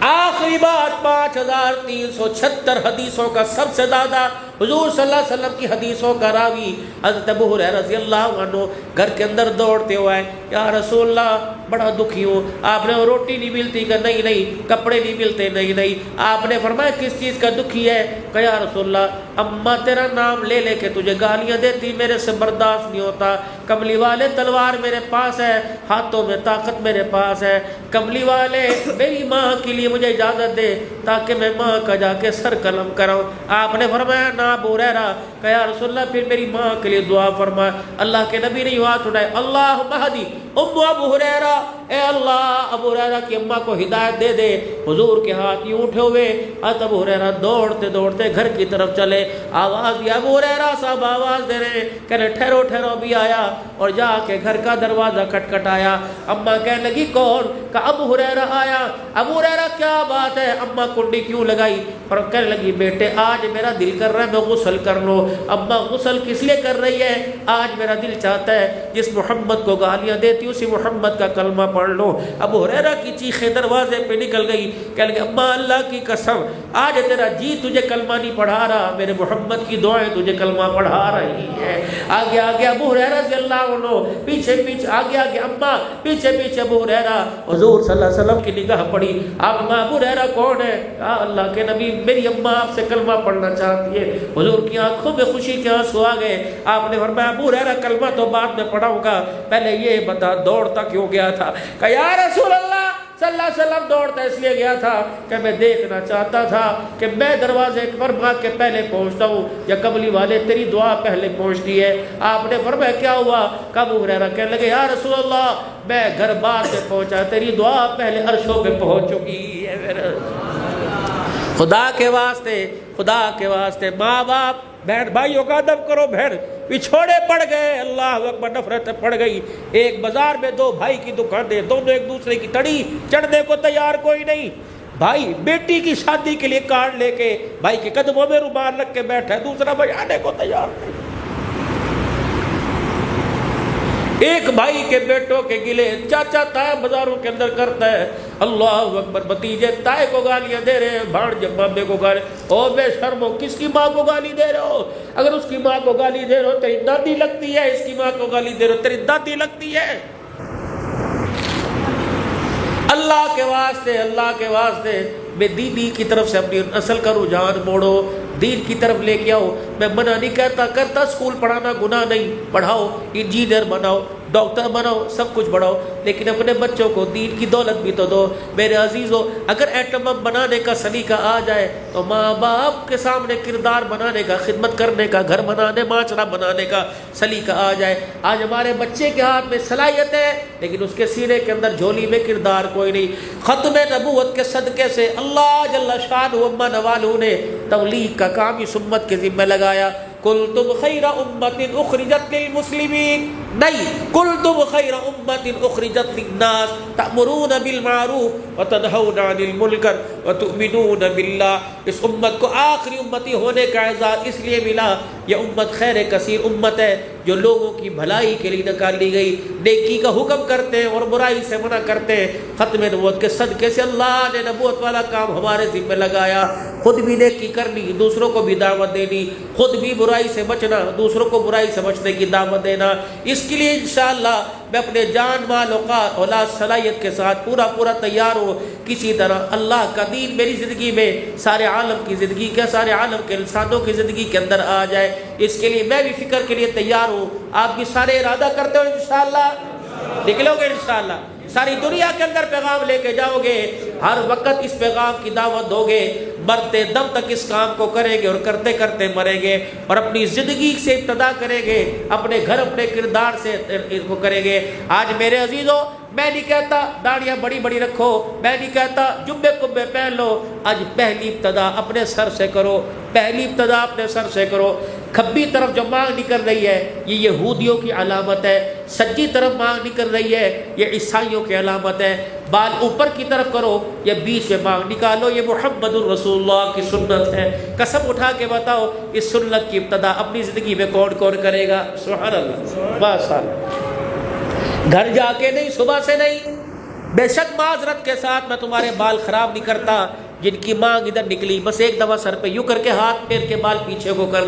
آخری بات، 5376 حدیثوں کا سب سے زیادہ حضور صلی اللہ علیہ وسلم کی حدیثوں کا راوی حضرت ابو ہریرہ رضی اللہ عنہ گھر کے اندر دوڑتے ہوئے، یا رسول اللہ بڑا دکھی ہوں، آپ نے روٹی نہیں ملتی کہ نہیں، کپڑے نہیں ملتے نہیں، آپ نے فرمایا کس چیز کا دکھی ہے؟ کہ یا رسول اللہ اماں تیرا نام لے لے کے تجھے گالیاں دیتی، میرے سے برداشت نہیں ہوتا، کملی والے تلوار میرے پاس ہے، ہاتھوں میں طاقت میرے پاس ہے، کملی والے میری ماں کے لیے مجھے اجازت دے تاکہ میں ماں کا جا کے سر قلم کراؤں۔ آپ نے فرمایا نا ابو ہریرہ، کہ یا رسول اللہ پھر میری ماں کے لیے دعا فرما۔ اللہ کے نبی نے ہاتھ اٹھائے، اللہم اہدی ام ابو ہریرہ، اے اللہ ابو ہریرہ کی اماں کو ہدایت دے دے۔ حضور کے ہاتھ یوں اٹھے ہوئے، حضرت ابو ہریرہ دوڑتے دوڑتے گھر کی طرف چلے، آواز دیا، ابو ہریرہ صاحب آواز دے رہے، کہنے ٹھہرو ٹھہرو، بھی آیا اور جا کے گھر کا دروازہ کھٹکھٹایا۔ اماں کہنے لگی کون؟ کہ ابو ہریرہ آیا۔ ابو ہریرہ کیا بات ہے؟ اماں کنڈی کیوں لگائی؟ اور کہنے لگی بیٹے آج میرا دل کر رہا ہے میں غسل کر لوں۔ اماں غسل کس لیے کر رہی ہے؟ آج میرا دل چاہتا ہے جس محمد کو گالیاں دیتی اسی محمد کا کلمہ پڑھ لو۔ ابو ہریرہ کی چیخیں دروازے پہ نکل گئی، کہنے لگے اماں اللہ کی قسم آج تیرا جی تجھے کلمہ نہیں پڑھا رہا، میرے محمد کی دعائیں تجھے کلمہ پڑھا رہی ہے۔ آگے آگے ابو ہریرہ رضی اللہ عنہ، پیچھے پیچھے آگے آگے اماں، پیچھے پیچھے ابو ہریرہ۔ حضور صلی اللہ علیہ وسلم کی نگاہ پڑی، اب ابو ہریرہ کون ہے؟ اللہ کے نبی میری اماں آپ سے کلمہ پڑھنا چاہتی ہے۔ حضور کی آنکھوں میں خوشی کے آنسو آ گئے۔ آپ نے فرمایا ابو ہریرہ کلمہ تو بعد میں پڑھاؤں گا، پہلے یہ بتا دوڑتا کیوں گیا تھا؟ کہ یا رسول اللہ صلی اللہ علیہ وسلم دوڑتا اس لیے گیا تھا کہ میں دیکھنا چاہتا تھا کہ میں دروازے پر بھاگ کے پہلے پہنچتا ہوں یا قبلی والے تیری دعا پہلے پہنچتی ہے۔ آپ نے فرمایا کیا ہوا؟ کہ ابو ہریرہ کہنے لگے یا رسول اللہ میں گھر بعد میں پہنچا، تیری دعا پہلے عرشوں پہ پہنچ چکی ہے۔ خدا کے واسطے ماں باپ بہن بھائیوں کا ادب کرو۔ بہن پچھوڑے پڑ گئے، اللہ اکبر، نفرت پڑ گئی۔ ایک بازار میں دو بھائی کی دکانیں، دونوں ایک دوسرے کی تڑی چڑھنے کو تیار کوئی نہیں۔ بھائی بیٹی کی شادی کے لیے کارڈ لے کے بھائی کے قدموں میں رومال رکھ کے بیٹھا ہے، دوسرا بھائی آنے کو تیار نہیں۔ ایک بھائی کے بیٹوں کے گلے چاچا تائے بازاروں کے اندر کرتا ہے، اللہ اکبر، بھتیجے تائے کو گالیاں دے رہے ہیں، بھانجے مامے کو گالی، او بے شرمو کس کی ماں کو گالی دے رہے ہو؟ اگر اس کی ماں کو گالی دے رہے ہو تیری دادی لگتی ہے، اس کی ماں کو گالی دے رہے ہو تیری دادی لگتی ہے۔ اللہ کے واسطے میں دینی کی طرف سے اپنی نسل کا رجحان موڑو، دین کی طرف لے کے آؤ۔ میں منع نہیں کرتا اسکول پڑھانا گناہ نہیں، پڑھاؤ، انجینئر بناؤ، ڈاکٹر بناؤ، سب کچھ بڑھاؤ، لیکن اپنے بچوں کو دین کی دولت بھی تو دو۔ میرے عزیزو اگر ایٹم بم بنانے کا سلیقہ آ جائے تو ماں باپ کے سامنے کردار بنانے کا، خدمت کرنے کا، گھر بنانے، معاشرہ بنانے کا سلیقہ آ جائے۔ آج ہمارے بچے کے ہاتھ میں صلاحیت ہے لیکن اس کے سینے کے اندر جھولی میں کردار کوئی نہیں۔ ختم نبوت کے صدقے سے اللہ جل شانہ و امہ نوالہ نے تبلیغ کا کام اس امت کے ذمہ لگایا۔ کنتم خیر امت اخرجت للمسلمین، نہیں، کنتم خیر امت اخرجت للناس تأمرون بالمعروف وتنہون عن المنکر وتؤمنون باللہ۔ اس امت کو آخری امتی ہونے کا اعزاز اس لیے ملا، یہ امت خیر کثیر امت ہے جو لوگوں کی بھلائی کے لیے نکالی گئی، نیکی کا حکم کرتے ہیں اور برائی سے منع کرتے ہیں۔ ختم نبوت کے صدقے سے اللہ نے نبوت والا کام ہمارے ذمہ لگایا، خود بھی نیکی کرنی، دوسروں کو بھی دعوت دینی، خود بھی برائی سے بچنا، دوسروں کو برائی سے بچنے کی دعوت دینا۔ اس کے لیے انشاءاللہ میں اپنے جان مال اوقات اولاد صلاحیت کے ساتھ پورا تیار ہوں کسی طرح اللہ کا دین میری زندگی میں سارے عالم کی زندگی کا، سارے عالم کے انسانوں کی زندگی کے اندر آ جائے، اس کے لیے میں بھی فکر کے لیے تیار ہوں۔ آپ بھی سارے ارادہ کرتے ہو انشاءاللہ؟ نکلو گے انشاءاللہ؟ ساری دنیا کے اندر پیغام لے کے جاؤ گے، ہر وقت اس پیغام کی دعوت دو گے، مرتے دم تک اس کام کو کریں گے اور کرتے کرتے مریں گے، اور اپنی زندگی سے ابتدا کریں گے، اپنے گھر اپنے کردار سے اس کو کریں گے۔ آج میرے عزیزوں، میں نہیں کہتا داڑیاں بڑی بڑی رکھو، میں نہیں کہتا جبے کبے پہن لو، آج پہلی ابتدا اپنے سر سے کرو، پہلی ابتدا اپنے سر سے کرو۔ کھبی طرف جو مانگ نکل رہی ہے یہ یہودیوں کی علامت ہے، سجی طرف مانگ نکل رہی ہے یہ عیسائیوں کی علامت ہے۔ بال اوپر کی طرف کرو یا بیچ میں مانگ نکالو، یہ محمد الرسول اللہ کی سنت ہے۔ قسم اٹھا کے بتاؤ اس سنت کی ابتدا اپنی زندگی میں کون کون کرے گا؟ سبحان اللہ، ماشاء اللہ۔ گھر جا کے نہیں، صبح سے نہیں، بے شک معذرت کے ساتھ میں تمہارے بال خراب نہیں کرتا، جن کی مانگ ادھر نکلی بس ایک دفعہ سر پہ یوں کر کے ہاتھ پھیر کے بال پیچھے کو کر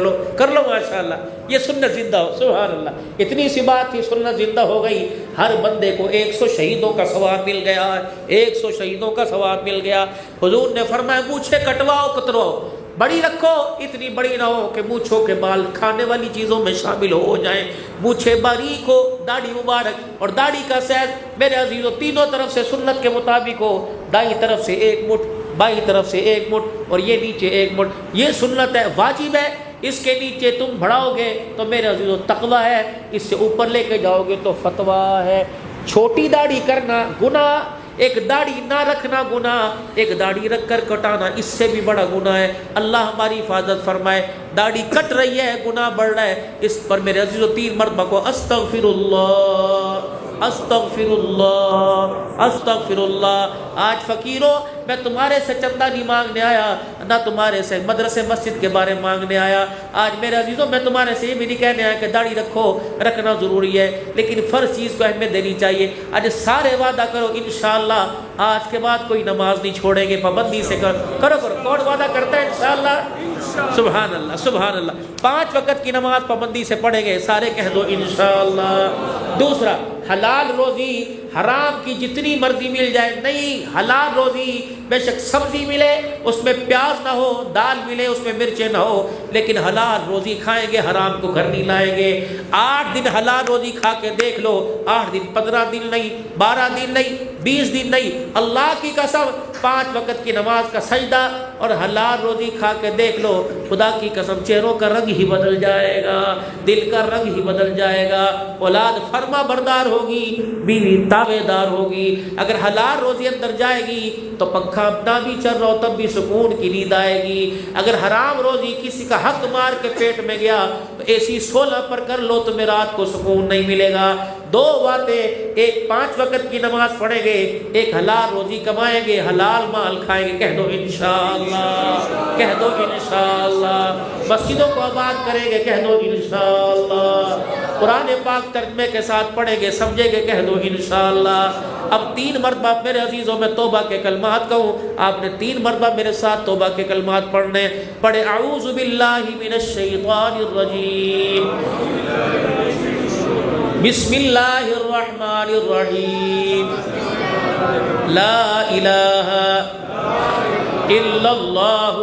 لو ماشاءاللہ، یہ سنت زندہ ہو۔ سبحان اللہ، اتنی سی بات تھی، سنت زندہ ہو گئی۔ ہر بندے کو 100 شہیدوں کا ثواب مل گیا، 100 شہیدوں کا ثواب مل گیا۔ حضور نے فرمایا مونچھیں کٹواؤ کترواؤ، بڑی رکھو، اتنی بڑی نہ ہو کہ مونچھوں کے بال کھانے والی چیزوں میں شامل ہو جائیں، مونچھیں باریک ہو، داڑھی مبارک، اور داڑھی کا سائز میرے عزیزوں تینوں طرف سے سنت کے مطابق ہو، دائیں طرف سے 1 مٹھ، بائیں طرف سے 1 مٹھ، اور یہ نیچے 1 مٹھ، یہ سنت ہے، واجب ہے۔ اس کے نیچے تم بڑھاؤ گے تو میرے عزیزوں تقویٰ ہے، اس سے اوپر لے کے جاؤ گے تو فتویٰ ہے۔ چھوٹی داڑھی کرنا گناہ، ایک داڑھی نہ رکھنا گناہ، ایک داڑھی رکھ کر کٹانا اس سے بھی بڑا گناہ ہے۔ اللہ ہماری حفاظت فرمائے۔ داڑھی کٹ رہی ہے، گناہ بڑھ رہا ہے، اس پر میرے عزیزوں 3 مرتبہ کو استغفر اللہ، استغفر اللہ، استغفر اللہ۔ آج فقیروں، میں تمہارے سے چندہ نہیں مانگنے آیا، نہ تمہارے سے مدرسے مسجد کے بارے مانگنے آیا۔ آج میرے عزیزوں میں تمہارے سے یہ بھی نہیں کہنے آیا کہ داڑھی رکھو، رکھنا ضروری ہے، لیکن فرض چیز کو اہمیت دینی چاہیے۔ آج سارے وعدہ کرو انشاءاللہ آج کے بعد کوئی نماز نہیں چھوڑیں گے، پابندی سے کرو۔ کون وعدہ کرتا ہے انشاءاللہ؟ سبحان اللہ، سبحان اللہ۔ 5 وقت کی نماز پابندی سے پڑھیں گے، سارے کہہ دو انشاءاللہ۔ دوسرا، حلال روزی، حرام کی جتنی مرضی مل جائے نہیں، حلال روزی بے شک سبزی ملے اس میں پیاز نہ ہو، دال ملے اس میں مرچیں نہ ہو، لیکن حلال روزی کھائیں گے، حرام کو گھر نہیں لائیں گے۔ 8 دن حلال روزی کھا کے دیکھ لو، 8 دن، 15 دن نہیں، 12 دن نہیں، 20 دن نہیں، اللہ کی قسم 5 وقت کی نماز کا سجدہ اور حلال روزی کھا کے دیکھ لو، خدا کی قسم چہروں کا رنگ ہی بدل جائے گا، دل کا رنگ ہی بدل جائے گا، اولاد فرما بردار ہوگی، بیوی تابع دار ہوگی۔ اگر حلال روزی اندر جائے گی تو پنکھا اپنا بھی چل رہا ہو تب بھی سکون کی نیند آئے گی۔ اگر حرام روزی کسی کا حق مار کے پیٹ میں گیا تو AC 16 پر کر لو تمہیں رات کو سکون نہیں ملے گا۔ 2 باتیں، ایک 5 وقت کی نماز پڑھیں گے، ایک حلال روزی کمائیں گے، حلال مال کھائیں گے، کہہ دو انشاءاللہ، کہہ دو انشاءاللہ۔ مسجدوں کو آباد کریں گے، کہہ دو انشاءاللہ۔ قرآن پاک ترجمے کے ساتھ پڑھیں گے، سمجھیں گے، کہہ دو انشاءاللہ۔ اب 3 مرتبہ میرے عزیزوں میں توبہ کے کلمات کہوں، آپ نے 3 مرتبہ میرے ساتھ توبہ کے کلمات پڑھنے، پڑھے اعوذ باللہ من الشیطان الرجیم، بسم اللہ الرحمن الرحیم، لا الہ الا اللہ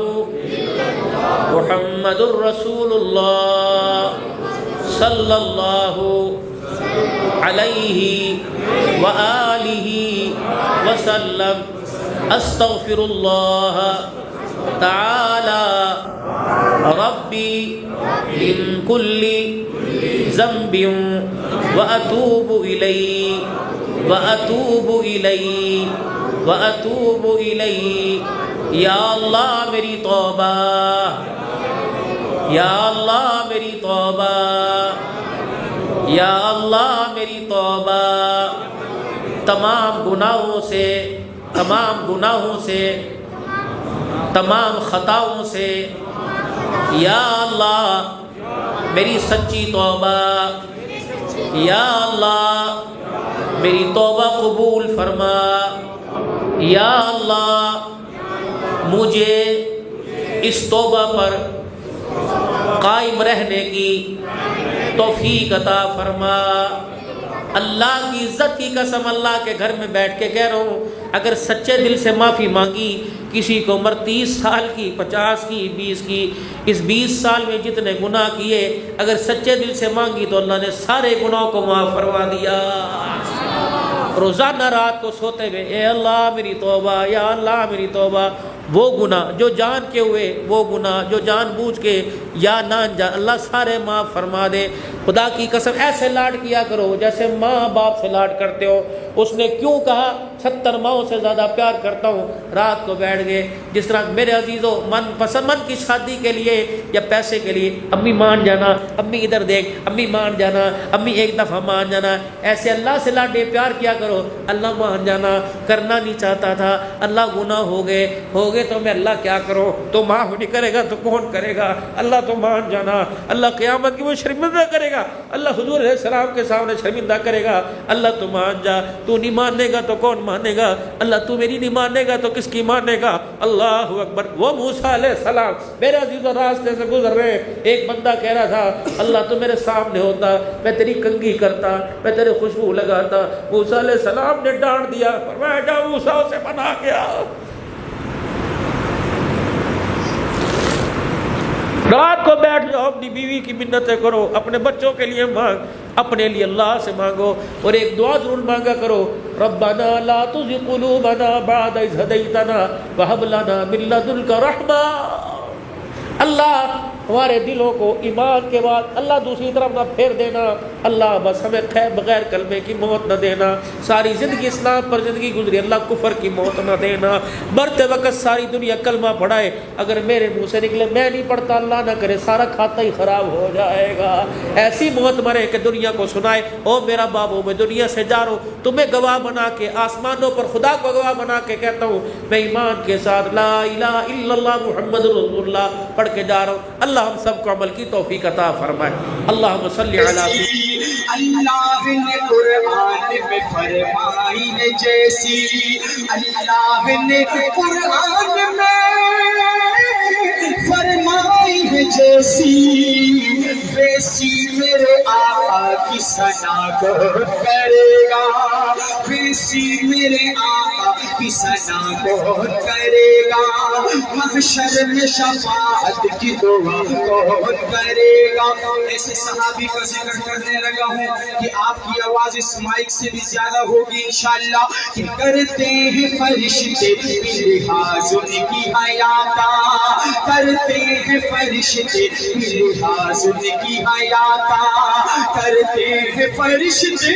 محمد الرسول اللہ صلی اللہ علیہ وآلہ وسلم، استغفر اللہ تعالی ربی من کل ذنب واتوب الیہ واتوب الیہ واتوب الیہ۔ یا اللہ میری توبہ، یا اللہ میری توبہ، یا اللہ میری توبہ، تمام گناہوں سے، تمام گناہوں سے، تمام خطاؤں سے، یا اللہ میری سچی توبہ، یا اللہ میری توبہ قبول فرما، یا اللہ مجھے اس توبہ پر قائم رہنے کی توفیق عطا فرما، اللہ کی عزت کی قسم اللہ کے گھر میں بیٹھ کے کہہ رہا ہوں، اگر سچے دل سے معافی مانگی، کسی کو عمر 30 سال کی، 50 کی، 20 کی، اس 20 سال میں جتنے گناہ کیے اگر سچے دل سے مانگی تو اللہ نے سارے گناہوں کو معاف فرما دیا۔ روزانہ رات کو سوتے ہوئے اے اللہ میری توبہ، یا اللہ میری توبہ، وہ گناہ جو جان کے ہوئے، وہ گناہ جو جان بوجھ کے یا نہ جان، اللہ سارے معاف فرما دے۔ خدا کی قسم ایسے لاڈ کیا کرو جیسے ماں باپ سے لاڈ کرتے ہو۔ اس نے کیوں کہا 70 ماؤں سے زیادہ پیار کرتا ہوں؟ رات کو بیٹھ گئے، جس طرح میرے عزیزوں من پسند کی شادی کے لیے یا پیسے کے لیے امی مان جانا، امی ادھر دیکھ، امی مان جانا، امی ایک دفعہ مان جانا، ایسے اللہ سے لاڈے پیار کیا کرو۔ اللہ مان جانا کرنا نہیں چاہتا تھا، اللہ گناہ ہو گئے تو میں اللہ کیا کروں، تو معاف نہیں کرے گا تو کون کرے گا؟ اللہ تو مان جانا، اللہ قیامت کی وہ شرمندہ کرے گا، اللہ حضور علیہ السلام کے سامنے شرمندہ کرے گا۔ اللہ تو مان جا، تو نہیں ماننے گا تو کون مانے گا؟ اللہ تو میری نہیں مانے گا تو کس کی مانے گا؟ اللہ اکبر۔ وہ موسیٰ علیہ السلام میرے عزیزوں راستے سے گزر رہے، ایک بندہ کہہ رہا تھا اللہ تو میرے سامنے ہوتا، میں تیری کنگھی کرتا، میں تیرے خوشبو لگاتا۔ موسیٰ علیہ السلام نے ڈانٹ دیا، فرمایا جا موسیٰ سے بنا گیا۔ رات کو بیٹھ جاؤ، اپنی بیوی کی منتیں کرو، اپنے بچوں کے لیے مانگ، اپنے لیے اللہ سے مانگو، اور ایک دعا ضرور مانگا کرو، ربنا لا تزغ قلوبنا بعد إذ هديتنا وهب لنا من لدنك رحمة۔ اللہ ہمارے دلوں کو ایمان کے بعد اللہ دوسری طرف نہ پھیر دینا، اللہ بس ہمیں بغیر کلمے کی موت نہ دینا، ساری زندگی اسلام پر زندگی گزری، اللہ کفر کی موت نہ دینا، مرتے وقت ساری دنیا کلمہ پڑھائے، اگر میرے منہ سے نکلے میں نہیں پڑھتا، اللہ نہ کرے سارا کھاتا ہی خراب ہو جائے گا، ایسی موت مرے کہ دنیا کو سنائے او میرا بابو میں دنیا سے جا رہا ہوں، تمہیں گواہ بنا کے آسمانوں پر خدا کو گواہ بنا کے کہتا ہوں میں ایمان کے ساتھ لا الہ الا اللہ محمد رسول اللہ پڑھ کے جا رہا ہوں۔ اللہ ہم سب کو عمل کی توفیق عطا فرمائے۔ اللہم صلی علی اللہ نے قرآن میں فرمائی ہے جیسی، اللہ نے قرآن میں فرمائی ہے جیسی، ویسی میرے آقا کی ثنا کون کرے گا، ویسی میرے آقا کی ثنا کون کرے گا، محشر میں شفاعت کی دعا کون کرے گا۔ ایسے صحابی کا ذکر کرنے لگا ہوں کہ آپ کی آواز اس مائک سے بھی زیادہ ہوگی انشاءاللہ، کہ کرتے ہیں فرشتے لحاظ ان کی حیا کا، کرتے ہیں فرشتے لحاظ ان کی حیا کا، کرتے ہیں فرشتے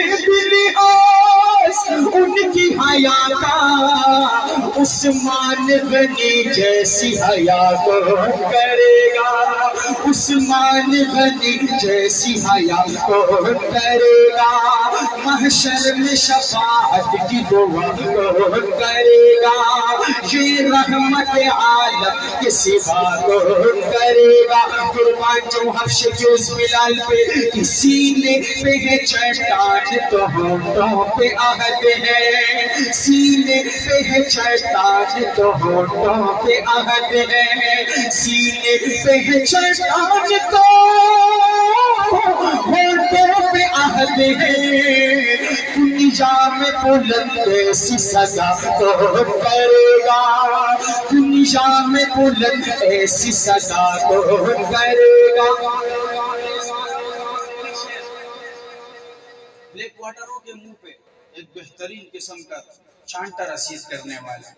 لحاظ ان کی حیا کا، عثمان غنی جیسی حیا کون کرے گا، عثمان غنی جیسی حیا کون کرے گا، محشر میں شفاعت کی دعا کون کرے گا، یہ رحمت عالم کے سوا کون کرے گا۔ قربان جو حبش کے اس بلال پہ سینے پہ ہے چٹان تو ہونٹوں پہ عہد ہے، سینے پہ ہے چٹان تو ہونٹوں پہ عہد ہے، سینے پہ ہے چٹان تو ہونٹوں پہ عہد ہے، دنیا میں بلند ایسی سزا کون کرے گا، دنیا میں بلند ایسی سزا کون کرے گا۔ بلیک واٹروں کے منہ پہ ایک بہترین قسم کا چانٹا رسید کرنے والا،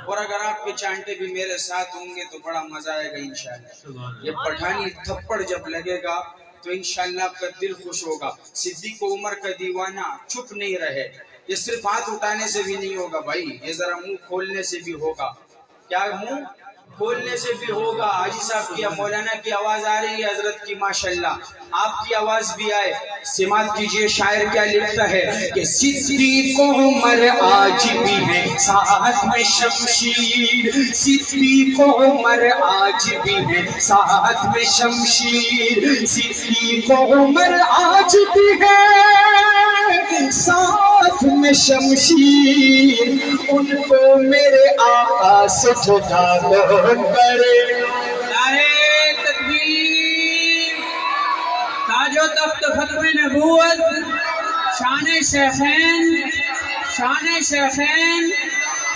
اور اگر آپ کے چانٹے بھی میرے ساتھ ہوں گے تو بڑا مزہ آئے گا انشاءاللہ۔ یہ پٹھانی تھپڑ جب لگے گا تو انشاءاللہ آپ کا دل خوش ہوگا۔ صدیق عمر کا دیوانہ چپ نہیں رہے، یہ صرف ہاتھ اٹھانے سے بھی نہیں ہوگا بھائی، یہ ذرا منہ کھولنے سے بھی ہوگا۔ کیا منہ کھولنے سے بھی ہوگا؟ حاجی صاحب کی مولانا کی آواز آ رہی ہے حضرت کی ماشاءاللہ، آپ کی آواز بھی آئے۔ سماعت کیجئے شاعر کیا لکھتا ہے کہ صدیق عمر آج بھی ہے ساتھ میں شمشیر، صدیق عمر آج بھی ہے ساتھ میں شمشیر، صدیق عمر آج بھی ہے ساتھ میں شمشیر، ان کو میرے آقا سے جدا کون کرے۔ نعرہ تکبیر، تاج و تخت ختم نبوت، شان شیخین، شان شیخین،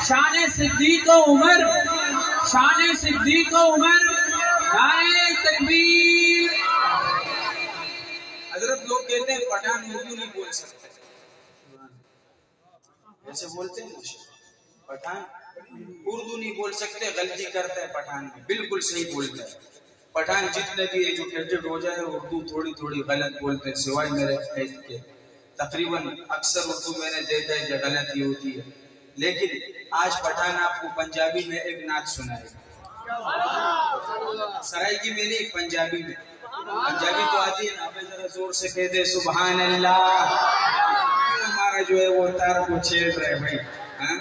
شان صدیق و عمر، شان صدیق و عمر، نعرہ تکبیر۔ حضرت لوگ کہتے ہیں پٹھان اردو نہیں بول سکتے، ایسے بولتے ہیں پٹھان اردو نہیں بول سکتے، غلطی کرتا ہے پٹھان میں، بالکل صحیح بولتا ہے پٹھان۔ جتنے بھی ایجوکیٹڈ ہو جائے اردو تھوڑی تھوڑی غلط بولتے ہیں، سوائے میرے قید کے تقریباً اکثر اردو میں نے دیکھا ہے کہ غلطی ہوتی ہے۔ لیکن آج پٹھان آپ کو پنجابی میں ایک نعت سنائے گا، سرائے کی میں نے ایک پنجابی میں، پنجابی تو آتی ہے نا، ابھی ذرا زور سے کہہ دے سبحان اللہ۔ ہمارا جو ہے وہ تار کو چھیڑ رہے بھائی، ہاں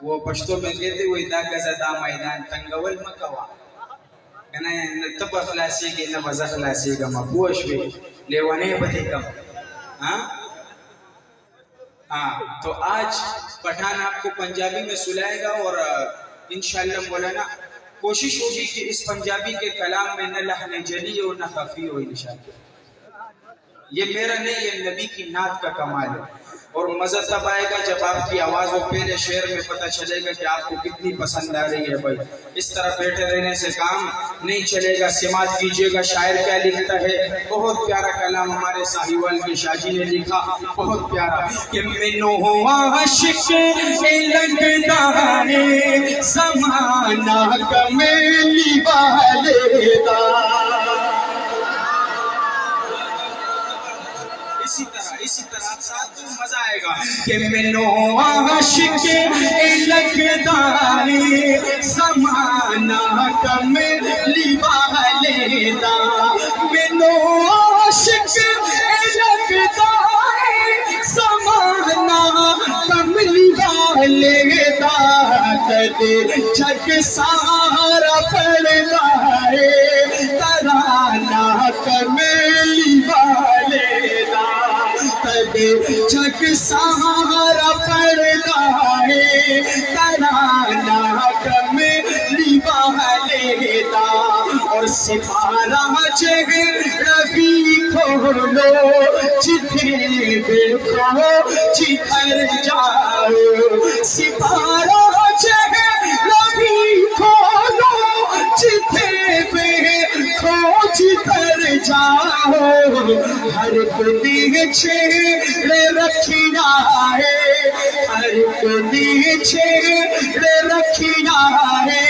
وہ پشتو میں کہتے وہی دا گزا میدان تنگول مکوا کنا تب اخلاصی کے نہ بز اخلاصی کا مبوش بھی لیوانے بدی کم۔ ہاں تو آج پٹھان آپ کو پنجابی میں سلائے گا، اور انشاءاللہ مولانا کوشش ہوگی کہ اس پنجابی کے کلام میں نہ لحن جلی اور نہ خفی ہو انشاءاللہ۔ یہ میرا نہیں، یہ نبی کی نعت کا کمال ہے، اور مزہ تب آئے گا جب آپ کی آواز و پہلے شعر میں پتہ چلے گا کہ آپ کو کتنی پسند آ رہی ہے بھائی۔ اس طرح بیٹھے رہنے سے کام نہیں چلے گا، سماعت کیجئے گا شاعر کیا لکھتا ہے۔ بہت پیارا کلام ہمارے ساہیوال کے شاہ جی نے لکھا، بہت پیارا کہ منو عاشق لگتا ہے زمانہ کمیلی والے دا۔ اسی طرح آپ ساتھ تو مزہ آئے گا کہ منو عاشق لگتا ہے زمانہ کملی والے دا، منو عاشق لگتا ہے زمانہ کملی والے دا، کدے جگ سارا پڑتا ہے ترانہ کملی والے دا، جگ سہارا پڑتا ہے ترانہ کملی والے دا، اور سپارہ ربی کھولو جتھے دیکھو جدھر جاؤ، سپارہ ربی کھولو جتھے دیکھو جدھر جاؤ، ہر کوئی چھیڑے رکھنا ہے، ہر کوئی چھیڑے رکھنا ہے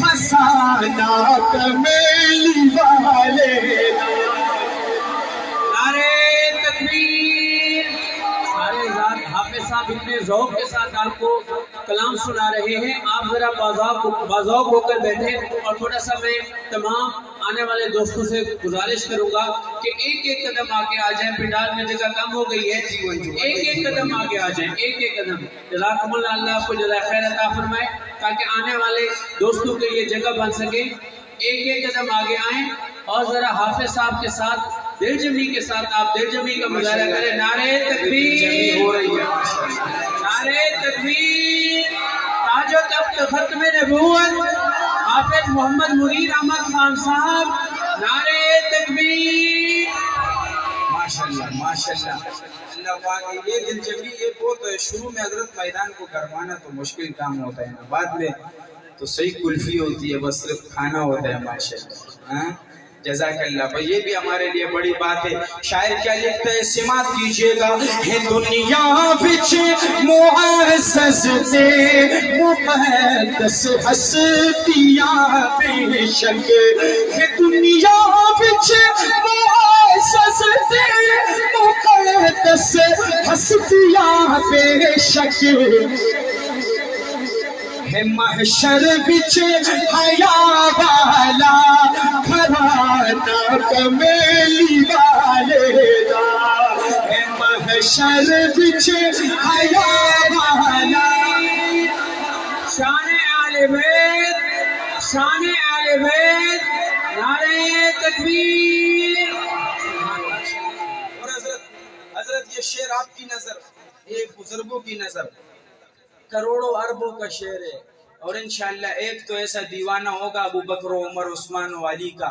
فسانہ کمیلی والے دا۔ نعرہ تکبیر۔ سارے حافظ صاحب اتنے ذوق کے ساتھ آپ کو کلام سنا رہے ہیں، آپ ذرا باذوق ہو کر بیٹھے، اور تھوڑا سا میں تمام آنے والے دوستوں سے گزارش کروں گا کہ ایک ایک قدم آگے آ جائیں، پنڈال میں جگہ کم ہو گئی ہے، ایک ایک قدم آگے آ جائیں، ایک ایک قدم۔ جزاکم اللہ، اللہ آپ کو جزائے خیر عطا فرمائے، تاکہ آنے والے دوستوں کے لیے جگہ بن سکے۔ ایک ایک قدم آگے آئیں، اور ذرا حافظ صاحب کے ساتھ دل جمی کے ساتھ آپ دل جمی کا مظاہرہ کریں۔ نعرہ تکبیر، ہو رہی ہے، نعرہ تکبیر۔ تاج و تخت ختم نبوت حافظ محمد منیر احمد خان صاحب، نعرہ تکبیر۔ ماشاءاللہ ماشاءاللہ، اللہ پاک یہ دل جمی، یہ بہت شروع میں حضرت میدان کو گرمانا تو مشکل کام ہوتا ہے نا، بعد میں تو صحیح کلفی ہوتی ہے، بس صرف کھانا ہوتا ہے ماشاءاللہ۔ جزاک اللہ بھائی، یہ بھی ہمارے لیے بڑی بات ہے۔ شاعر کیا لکھتا ہے، سماعت کیجئے گا۔ ہے دنیا وچ معزز تے مقدس ہستیاں بے شک، ہے دنیا وچ معزز تے مقدس ہستیاں بے شک، ہے محشر وچ حیا والا گھرانہ کمیلی والے دا، ہے محشر وچ حیا والا۔ شان آل بیت، شان آل بیت، نعرہ تکبیر۔ اور حضرت یہ شعر آپ کی نظر، یہ بزرگوں کی نظر کروڑوں اربوں کا شعر ہے، اور انشاءاللہ ایک تو ایسا دیوانہ ہوگا ابو بکر و عمر عثمان و علی کا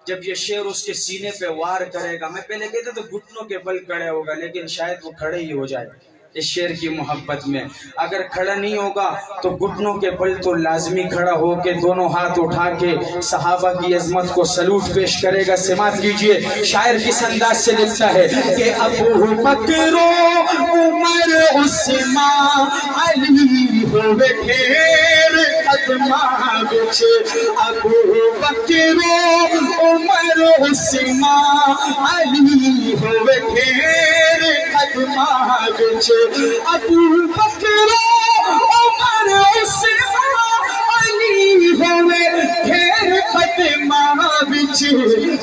جب یہ شیر اس کے سینے پہ وار کرے گا، میں پہلے کہتا تو گھٹنوں کے بل کھڑے ہوگا، لیکن شاید وہ کھڑے ہی ہو جائے اس شیر کی محبت میں. اگر کھڑا نہیں ہوگا تو گھٹنوں کے بل تو لازمی کھڑا ہو کے دونوں ہاتھ اٹھا کے صحابہ کی عظمت کو سلوٹ پیش کرے گا. سماعت کیجئے، شاعر کس انداز سے لکھتا ہے کہ ابو بکر عمر عثمان علی ہوئے پھر قدماں وچ، ابو بکر عمر عثمان علی ہوئے پھر قدماں وچ، ابو بکر عمر عثمان علی ہوئے پھر قدماں وچ،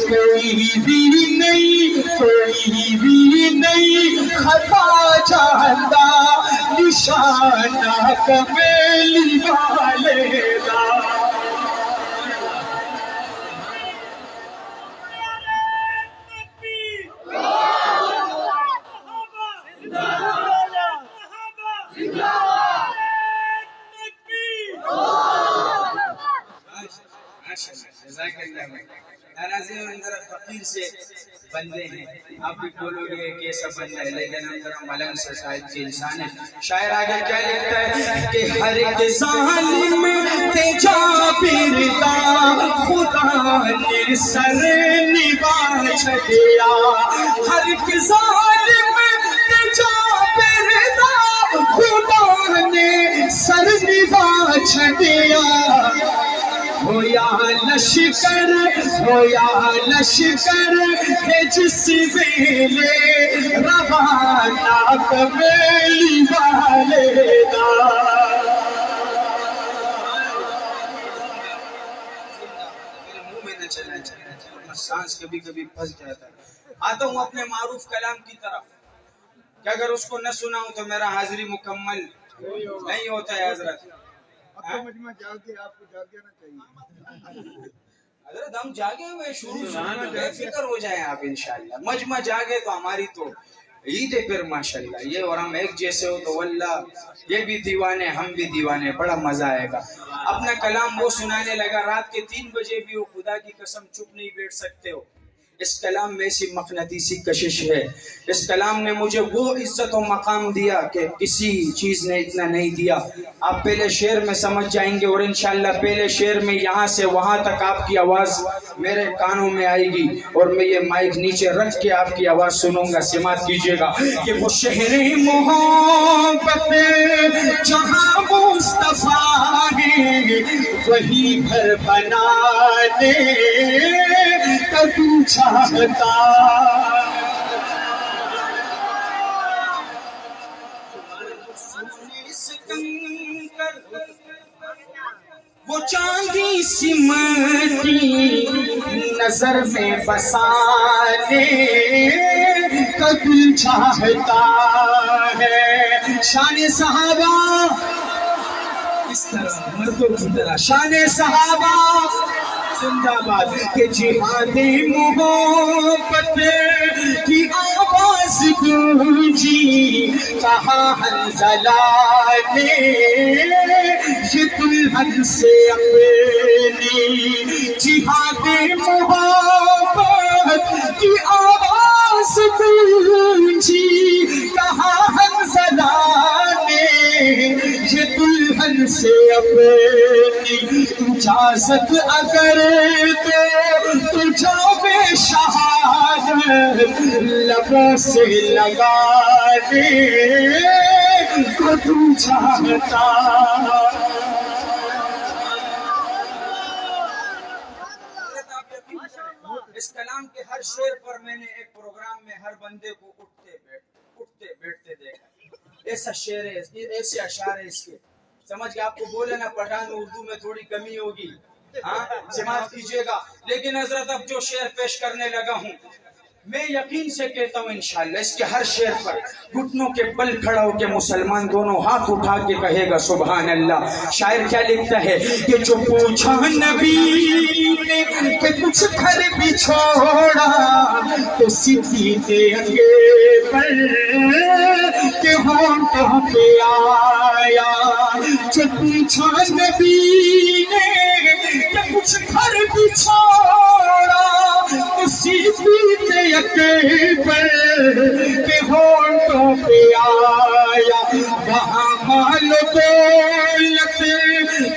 کوئی بھی نہیں خطا جاندا نشانہ کمیلی والے دا. فقیر سے بندے ہیں، آپ بھی بولو گے کیسا بندہ ہے، لیکن ہم ذرا ملنگ سے شاید کے انسان ہے. شاعر آگے کیا لکھتا ہے کہ ہر ایک ظالم تے جابر دا خدا نے سر نبا چھڈیا، ہر ایک ظالم تے جابر دا خدا نے سر نبا چھڈیا. ہویا لشکر ہے جس ویلے روانہ کمیلی والے دا. میرے منہ میں نہ چلنا چاہیے، سانس کبھی کبھی پھنس جاتا ہے. آتا ہوں اپنے معروف کلام کی طرف کہ اگر اس کو نہ سناؤں تو میرا حاضری مکمل نہیں ہوتا ہے. حضرت مجمع جاگے، آپ کو جاگ جانا چاہیے. حضرت ہم جاگے ہوئے شروع سے، بے فکر ہو جائیں آپ انشاءاللہ. مجمع جاگے تو ہماری تو عید ہے پھر ماشاءاللہ. یہ اور ہم ایک جیسے ہو تو واللہ یہ بھی دیوانے ہم بھی دیوانے، بڑا مزہ آئے گا. اپنا کلام وہ سنانے لگا، رات کے 3 بجے بھی وہ خدا کی قسم چپ نہیں بیٹھ سکتے ہو. اس کلام میں ایسی مقناطیسی کشش ہے. اس کلام نے مجھے وہ عزت و مقام دیا کہ کسی چیز نے اتنا نہیں دیا. آپ پہلے شعر میں سمجھ جائیں گے اور انشاءاللہ پہلے شعر میں یہاں سے وہاں تک آپ کی آواز میرے کانوں میں آئے گی اور میں یہ مائک نیچے رکھ کے آپ کی آواز سنوں گا. سماعت کیجئے گا کہ وہ شہر محبت جہاں مصطفیٰ ہے وہی گھر بنانے کا تو چاہتا. وہ چاندی سمٹی نظر میں بسانے کا دل چاہتا ہے. شان صحابہ اس طرح مردوں کی طرح، شان صحابہ زندہ باد کہ جہاد محبت کی آواز گونجی. کہاں حنظلہ نے یہ دلہن سے اپنی جہاد محبت کی آواز گونجی. کہاں حنظلہ نے یہ دلہن سے اپنی اجازت اگر تو جاؤ بے شہادت لبوں سے لگانے کو تو چاہتا. اس کلام کے ہر شعر پر میں نے ایک پروگرام میں ہر بندے کو اٹھتے بیٹھتے دیکھا. ایسا شعر ہے، ایسے اشعار ہے اس کے. سمجھ کے آپ کو بولے نا پٹھان اردو میں تھوڑی کمی ہوگی، ہاں سماعت کیجئے گا. لیکن حضرت اب جو شعر پیش کرنے لگا ہوں میں یقین سے کہتا ہوں انشاءاللہ اس کے ہر شعر پر گھٹنوں کے بل کھڑا ہو کے مسلمان دونوں ہاتھ اٹھا کے کہے گا سبحان اللہ. شاعر کیا لکھتا ہے کہ جو پوچھا نبی نے کہ کچھ گھر بھی چھوڑا تو سیدھے پر کہ ہونٹوں پہ آیا. جو پوچھا نبی نے کہ کچھ گھر بھی چھوڑا تو سیدھے پر کہ ہونٹوں پہ آیا. وہاں مال دولت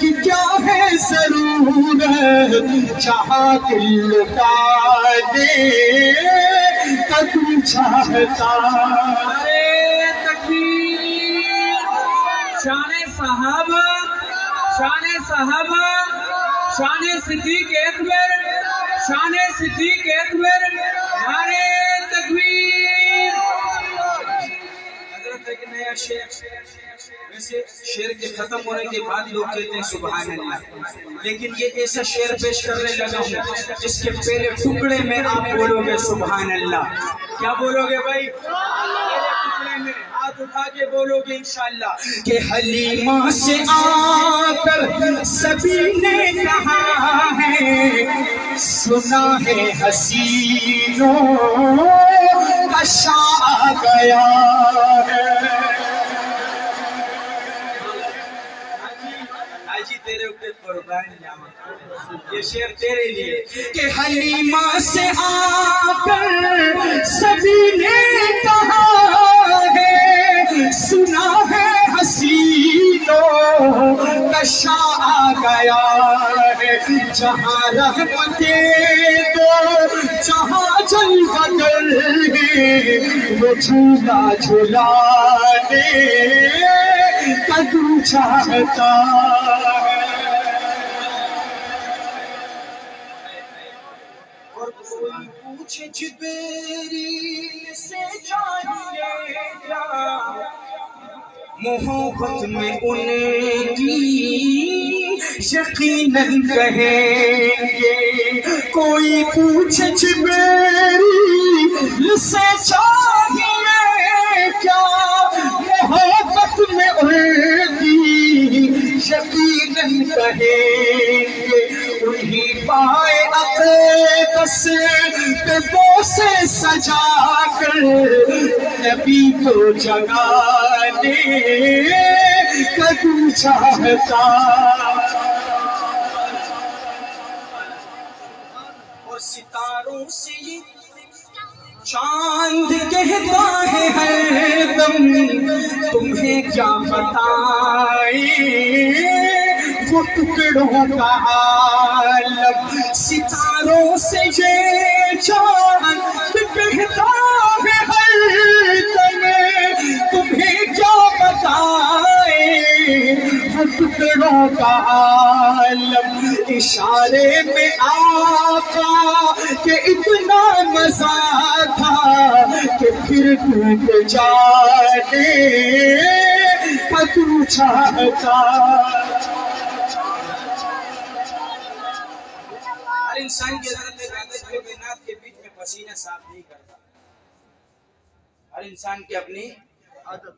کی کیا ہے ضرورت جہاں دل لٹا دے کا تو چاہتا. شان صحابہ، شان صحابہ، شان صدیق اکبر، شان صدیق اکبر، نعرہ تکبیر. حضرت ایک نیا شعر، ویسے شعر کے ختم ہونے کے بعد لوگ کہتے ہیں سبحان اللہ، لیکن یہ ایسا شعر پیش کرنے لگا ہوں جس کے پہلے ٹکڑے میں آپ بولو گے سبحان اللہ. کیا بولو گے بھائی؟ پہلے ٹکڑے میں ہاتھ اٹھا کے بولو گے انشاءاللہ کہ حلیمہ سے آ کر سبھی نے کہا ہے سنا ہے حسینوں کا شاہ آ گیا ہے. حاجی تیرے اوپر قربان جاواں، یہ شعر تیرے لیے کہ حلیمہ سے آ کر سبھی نے کہا ہے سنا ہے حسینوں کا شاہ آ گیا ہے. جہاں رحمتیں دو جہاں جلوہ گر ہے وہ جھولا جھولانے کا تو چاہتا ہے. اور کوئی پوچھے جبریل سے جانیے کیا محبت میں ان کی یقیناً کہیں گے. کوئی پوچھے جبریل سے چاہیے کیا محبت میں ان کی یقیناً کہیں گے. انہیں پائے اقدس پہ بوسے سجا کر نبی کو جگانے کا تو چاہتا. اور ستاروں سے یہ چاند کہتا ہے ہر دم تمہیں کیا بتائیں وہ ٹکڑوں کا عالم. ستاروں سے یہ چاند کہتا ہے ہر دم تمہیں کیا بتائیں وہ ٹکڑوں کا عالم. اشارے میں آقا کہ اتنا مزہ تھا کہ پھر ٹوٹ جانے کا تو چاہتا. ہر انسان کی عادت کے بینات کے بیچ میں پسینہ صاف نہیں کرتا. ہر انسان کی اپنی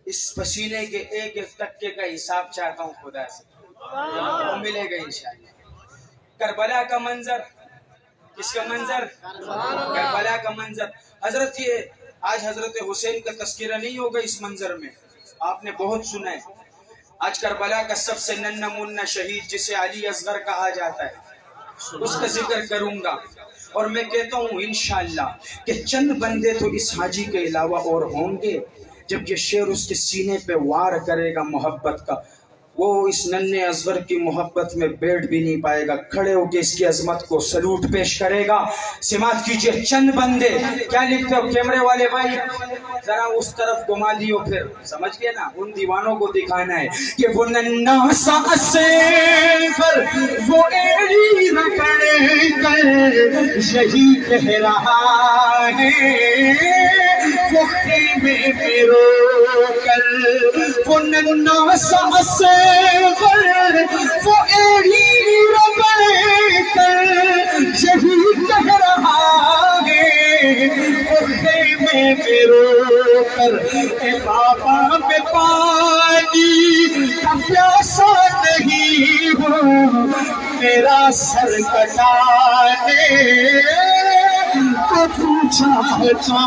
اس پسینے کے ایک ایک ٹکے کا حساب چاہتا ہوں خدا سے، وہ ملے گا انشاءاللہ. کربلا کا منظر، کس کا منظر؟ کربلا کا منظر. حضرت یہ آج حضرت حسین کا تذکرہ نہیں ہوگا اس منظر میں، آپ نے بہت سنا ہے. آج کربلا کا سب سے ننھا منھا شہید جسے علی اصغر کہا جاتا ہے اس کا ذکر کروں گا. اور میں کہتا ہوں انشاءاللہ کہ چند بندے تو اس حاجی کے علاوہ اور ہوں گے جب یہ شعر اس کے سینے پہ وار کرے گا محبت کا، وہ اس ننھے اصغر کی محبت میں بیٹھ بھی نہیں پائے گا، کھڑے ہو کے اس کی عظمت کو سلوٹ پیش کرے گا. سماعت کیجئے چند بندے. کیا لکھتے ہو کیمرے والے بھائی؟ ذرا اس طرف گھما لیو، پھر سمجھ گئے نا، ان دیوانوں کو دکھانا ہے کہ وہ ننھا سا اصغر وہ ایڑی رگڑ کر یہی کہہ رہا ہے، وہ خیمے میں رو کر وہ ننھا سا اصغر وہ ایڑی رگڑ کر یہی کہہ رہا ہے، وہ میں رو کر اے بابا میں پانی کا پیاسا نہیں ہوں میرا سر کٹانے کو تو چاہتا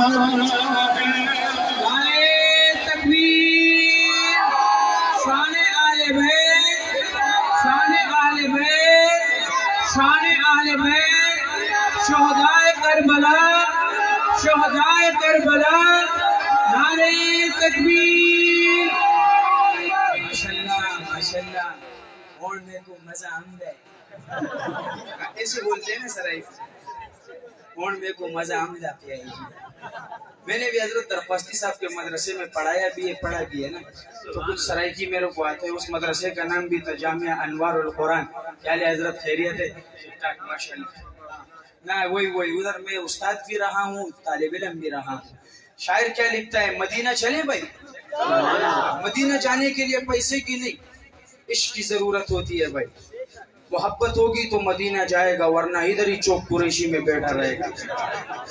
ہے نعرہ تکبیر، شان آل بیت، شان آل بیت، شان آل بیت، شہدائے کربلا، شہدائے کربلا، نعرہ تکبیر۔ ماشاءاللہ ماشاءاللہ، اور میں کو مزہ آمدہ ہے، ایسے بولتے ہیں نا سرائی، اور میں کو مزہ آمدہ پیا ہے۔ میں نے بھی حضرت درخواستی صاحب کے مدرسے میں پڑھایا بھی ہے، پڑھا بھی ہے نا، تو کچھ سرائکی میرے کو آتے ہیں۔ اس مدرسے کا نام بھی تھا جامعہ انوار القرآن۔ کیا لے حضرت خیریت ہے؟ ٹھیک ٹھاک ماشاءاللہ۔ نہ وہی ادھر میں استاد بھی رہا ہوں، طالب علم بھی رہا ہوں۔ شاعر کیا لکھتا ہے؟ مدینہ چلیں بھائی، مدینہ جانے کے لیے پیسے کی نہیں، عشق کی ضرورت ہوتی ہے بھائی۔ محبت ہوگی تو مدینہ جائے گا، ورنہ ادھر ہی چوک قریشی میں بیٹھا رہے گا۔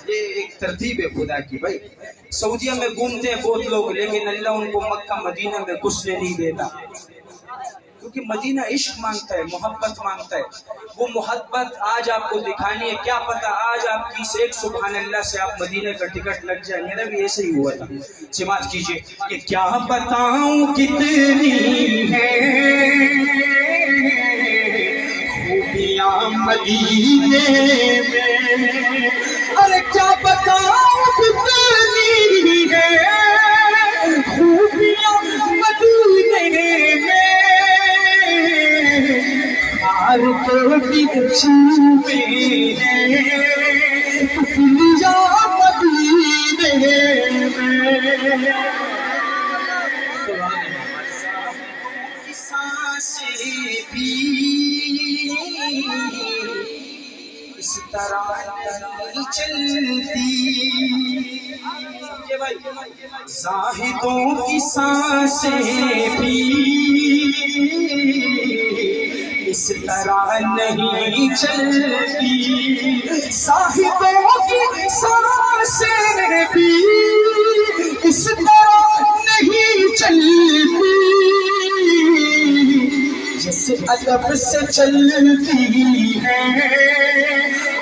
یہ ایک ترتیب ہے خدا کی بھائی۔ سعودیہ میں گھومتے ہیں بہت لوگ، لیکن اللہ ان کو مکہ مدینہ میں گھسنے نہیں دیتا، کیونکہ مدینہ عشق مانگتا ہے، محبت مانگتا ہے۔ وہ محبت آج آپ کو دکھانی ہے، کیا پتہ آج آپ کی سے ایک سبحان اللہ سے آپ مدینہ کا ٹکٹ لگ جائے۔ میرا بھی ایسے ہی ہوا تھا۔ سماعت کیجئے کہ کیا بتاؤں کتنی ہے خوبیاں مدینے میں، ارے کیا بتاؤں کتنی ہے خوبیاں مدینے میں، ہار کو بھی چومے ہیں پتلیاں مدینے میں۔ سانسیں بھی اس طرح نہیں چلتی، زاہدوں کی سانسیں بھی اس طرح نہیں چلتی، زاہدوں کی سانسیں بھی اس طرح نہیں چلتی، جس ادب سے چلتی ہے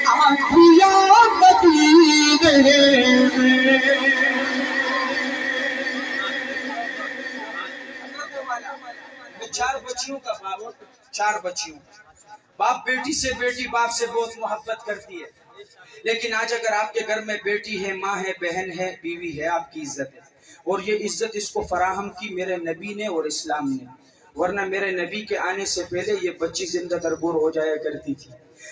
آنکھیاں مدینے میں۔ میں چار بچیوں کا باپ، چار بچیوں، باپ بیٹی سے، بیٹی باپ سے بہت محبت کرتی ہے، لیکن آج اگر آپ کے گھر میں بیٹی ہے، ماں ہے، بہن ہے، بیوی ہے، آپ کی عزت ہے، اور یہ عزت اس کو فراہم کی میرے نبی نے اور اسلام نے، ورنہ میرے نبی کے آنے سے پہلے یہ بچی زندہ درگور ہو جایا کرتی تھی۔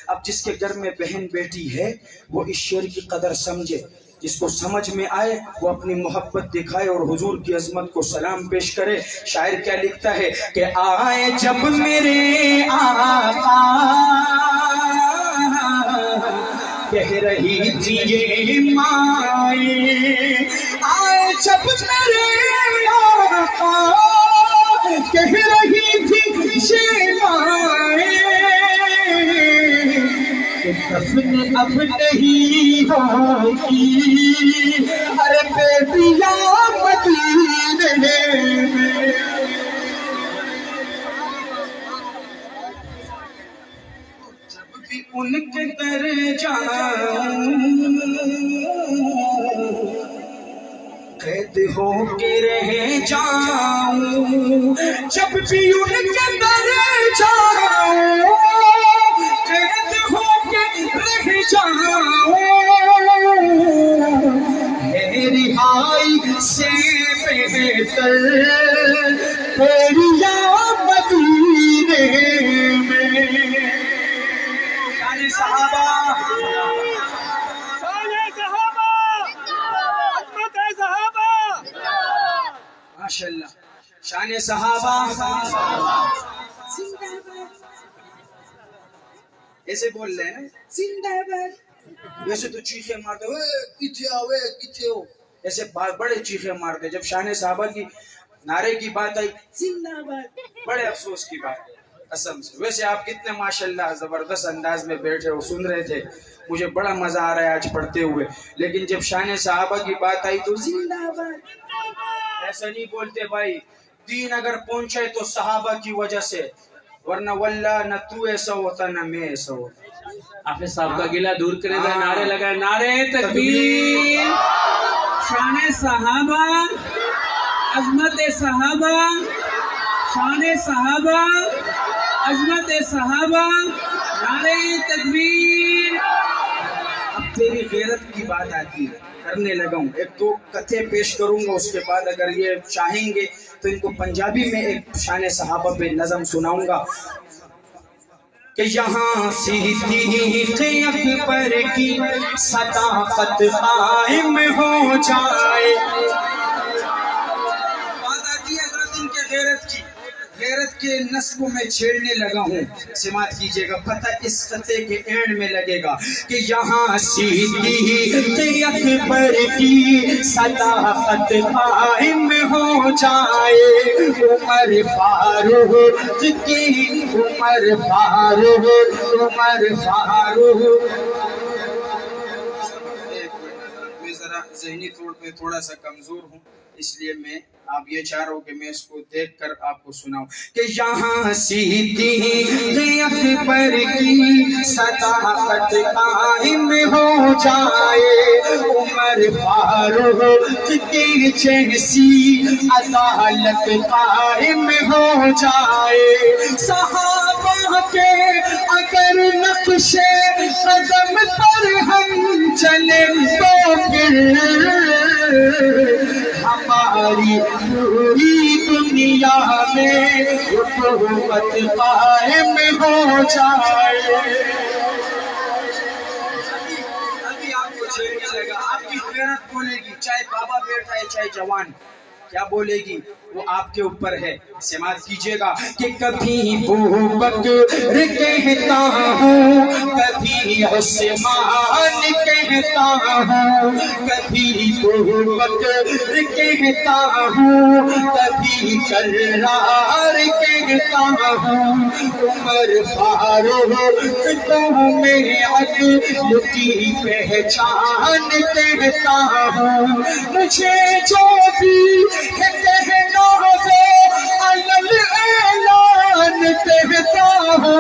اب جس کے گھر میں بہن بیٹی ہے وہ اس شعر کی قدر سمجھے، جس کو سمجھ میں آئے وہ اپنی محبت دکھائے اور حضور کی عظمت کو سلام پیش کرے۔ شاعر کیا لکھتا ہے کہ آئے جب میرے آقا کہہ رہی تھی یہ مائیں، آئے جب میرے آقا کہہ رہی تھی یہ مائیں کہ دفن اب نہیں ہوگی، ارے بیٹیاں مدینے میں۔ جب بھی ان کے در جاؤں قید ہو کے رہ جاؤں، جب بھی ان کے در جاؤں قید ہو کے رہ جاؤں، ہے رہائی سے بہتر تیری یاد مدینے میں۔ شان صحابہ، ماشاءاللہ، شان صحابہ، ایسے بول رہے ہیں نا، زندہ باد، ویسے تو چیخیں مارتے کتھے ہو، ایسے بڑے چیخیں مارتے۔ جب شان صحابہ کی نعرے کی بات آئی زندہ باد، بڑے افسوس کی بات، قسم سے. ویسے آپ کتنے ماشاءاللہ زبردست انداز میں بیٹھے ہو, سن رہے تھے, مجھے بڑا مزہ آ رہا ہے آج پڑھتے ہوئے, لیکن جب شان صحابہ کی بات آئی تو زندہ باد. ایسا نہیں بولتے بھائی, دین اگر پہنچے تو صحابہ کی وجہ سے, ورنہ واللہ نہ تو ایسا ہوتا نہ میں ایسا ہوتا. حافظ صاحب کا گلہ دور کرے گا, نعرے لگائے, نعرے تکبیر, شان صحابہ, عظمت صحابہ, شان صحابہ, عظمت صحابہ, نعرے تکبیر. اب تیری غیرت کی بات آتی ہے, کرنے لگا ہوں. ایک دو کتھے پیش کروں گا, اس کے بعد اگر یہ چاہیں گے تو ان کو پنجابی میں ایک شان صحابہ پہ نظم سناؤں گا کہ یہاں صدیق اکبر کی صداقت قائم ہو جائے. بات آتی ہے حضرت ان کے غیرت کی, غیرت کے نس کو میں چھیڑنے لگا ہوں. سماعت کیجئے گا, پتہ اس خطے کے اینڈ میں لگے گا کہ یہاں صدیق اکبر کی صداقت قائم ہو جائے. عمر فاروق کی, عمر فاروق, عمر فاروق. میں ذرا ذہنی طور پہ تھوڑا سا کمزور ہوں, اس لیے میں آپ یہ چاہ رہا ہوں کہ میں اس کو دیکھ کر آپ کو سناؤں کہ یہاں صدیق اکبر کی صداقت قائم ہو جائے. عمر فاروق کی جیسی عدالت قائم ہو جائے. صحابہ کے اگر نقش قدم پر ہم چلیں تو پھر ہماری پوری دنیا میں حکومت قائم ہو جائے. ابھی آپ کو چھیڑنے لگا, آپ کی غیرت بولے گی, چاہے بابا بیٹھا ہے چاہے جوان, کیا بولے گی وہ آپ کے اوپر ہے. سماعت کیجئے گا کہ کبھی بکر کہتا ہوں, کبھی عثمان کہتا ہوں, کبھی بکر کہتا ہوں, کبھی کرار کہتا ہوں. عمر فاروق تمہیں عدل کی پہچان کہتا ہوں. مجھے جو بھی کہنا ہو علل اعلان کہتا ہوں.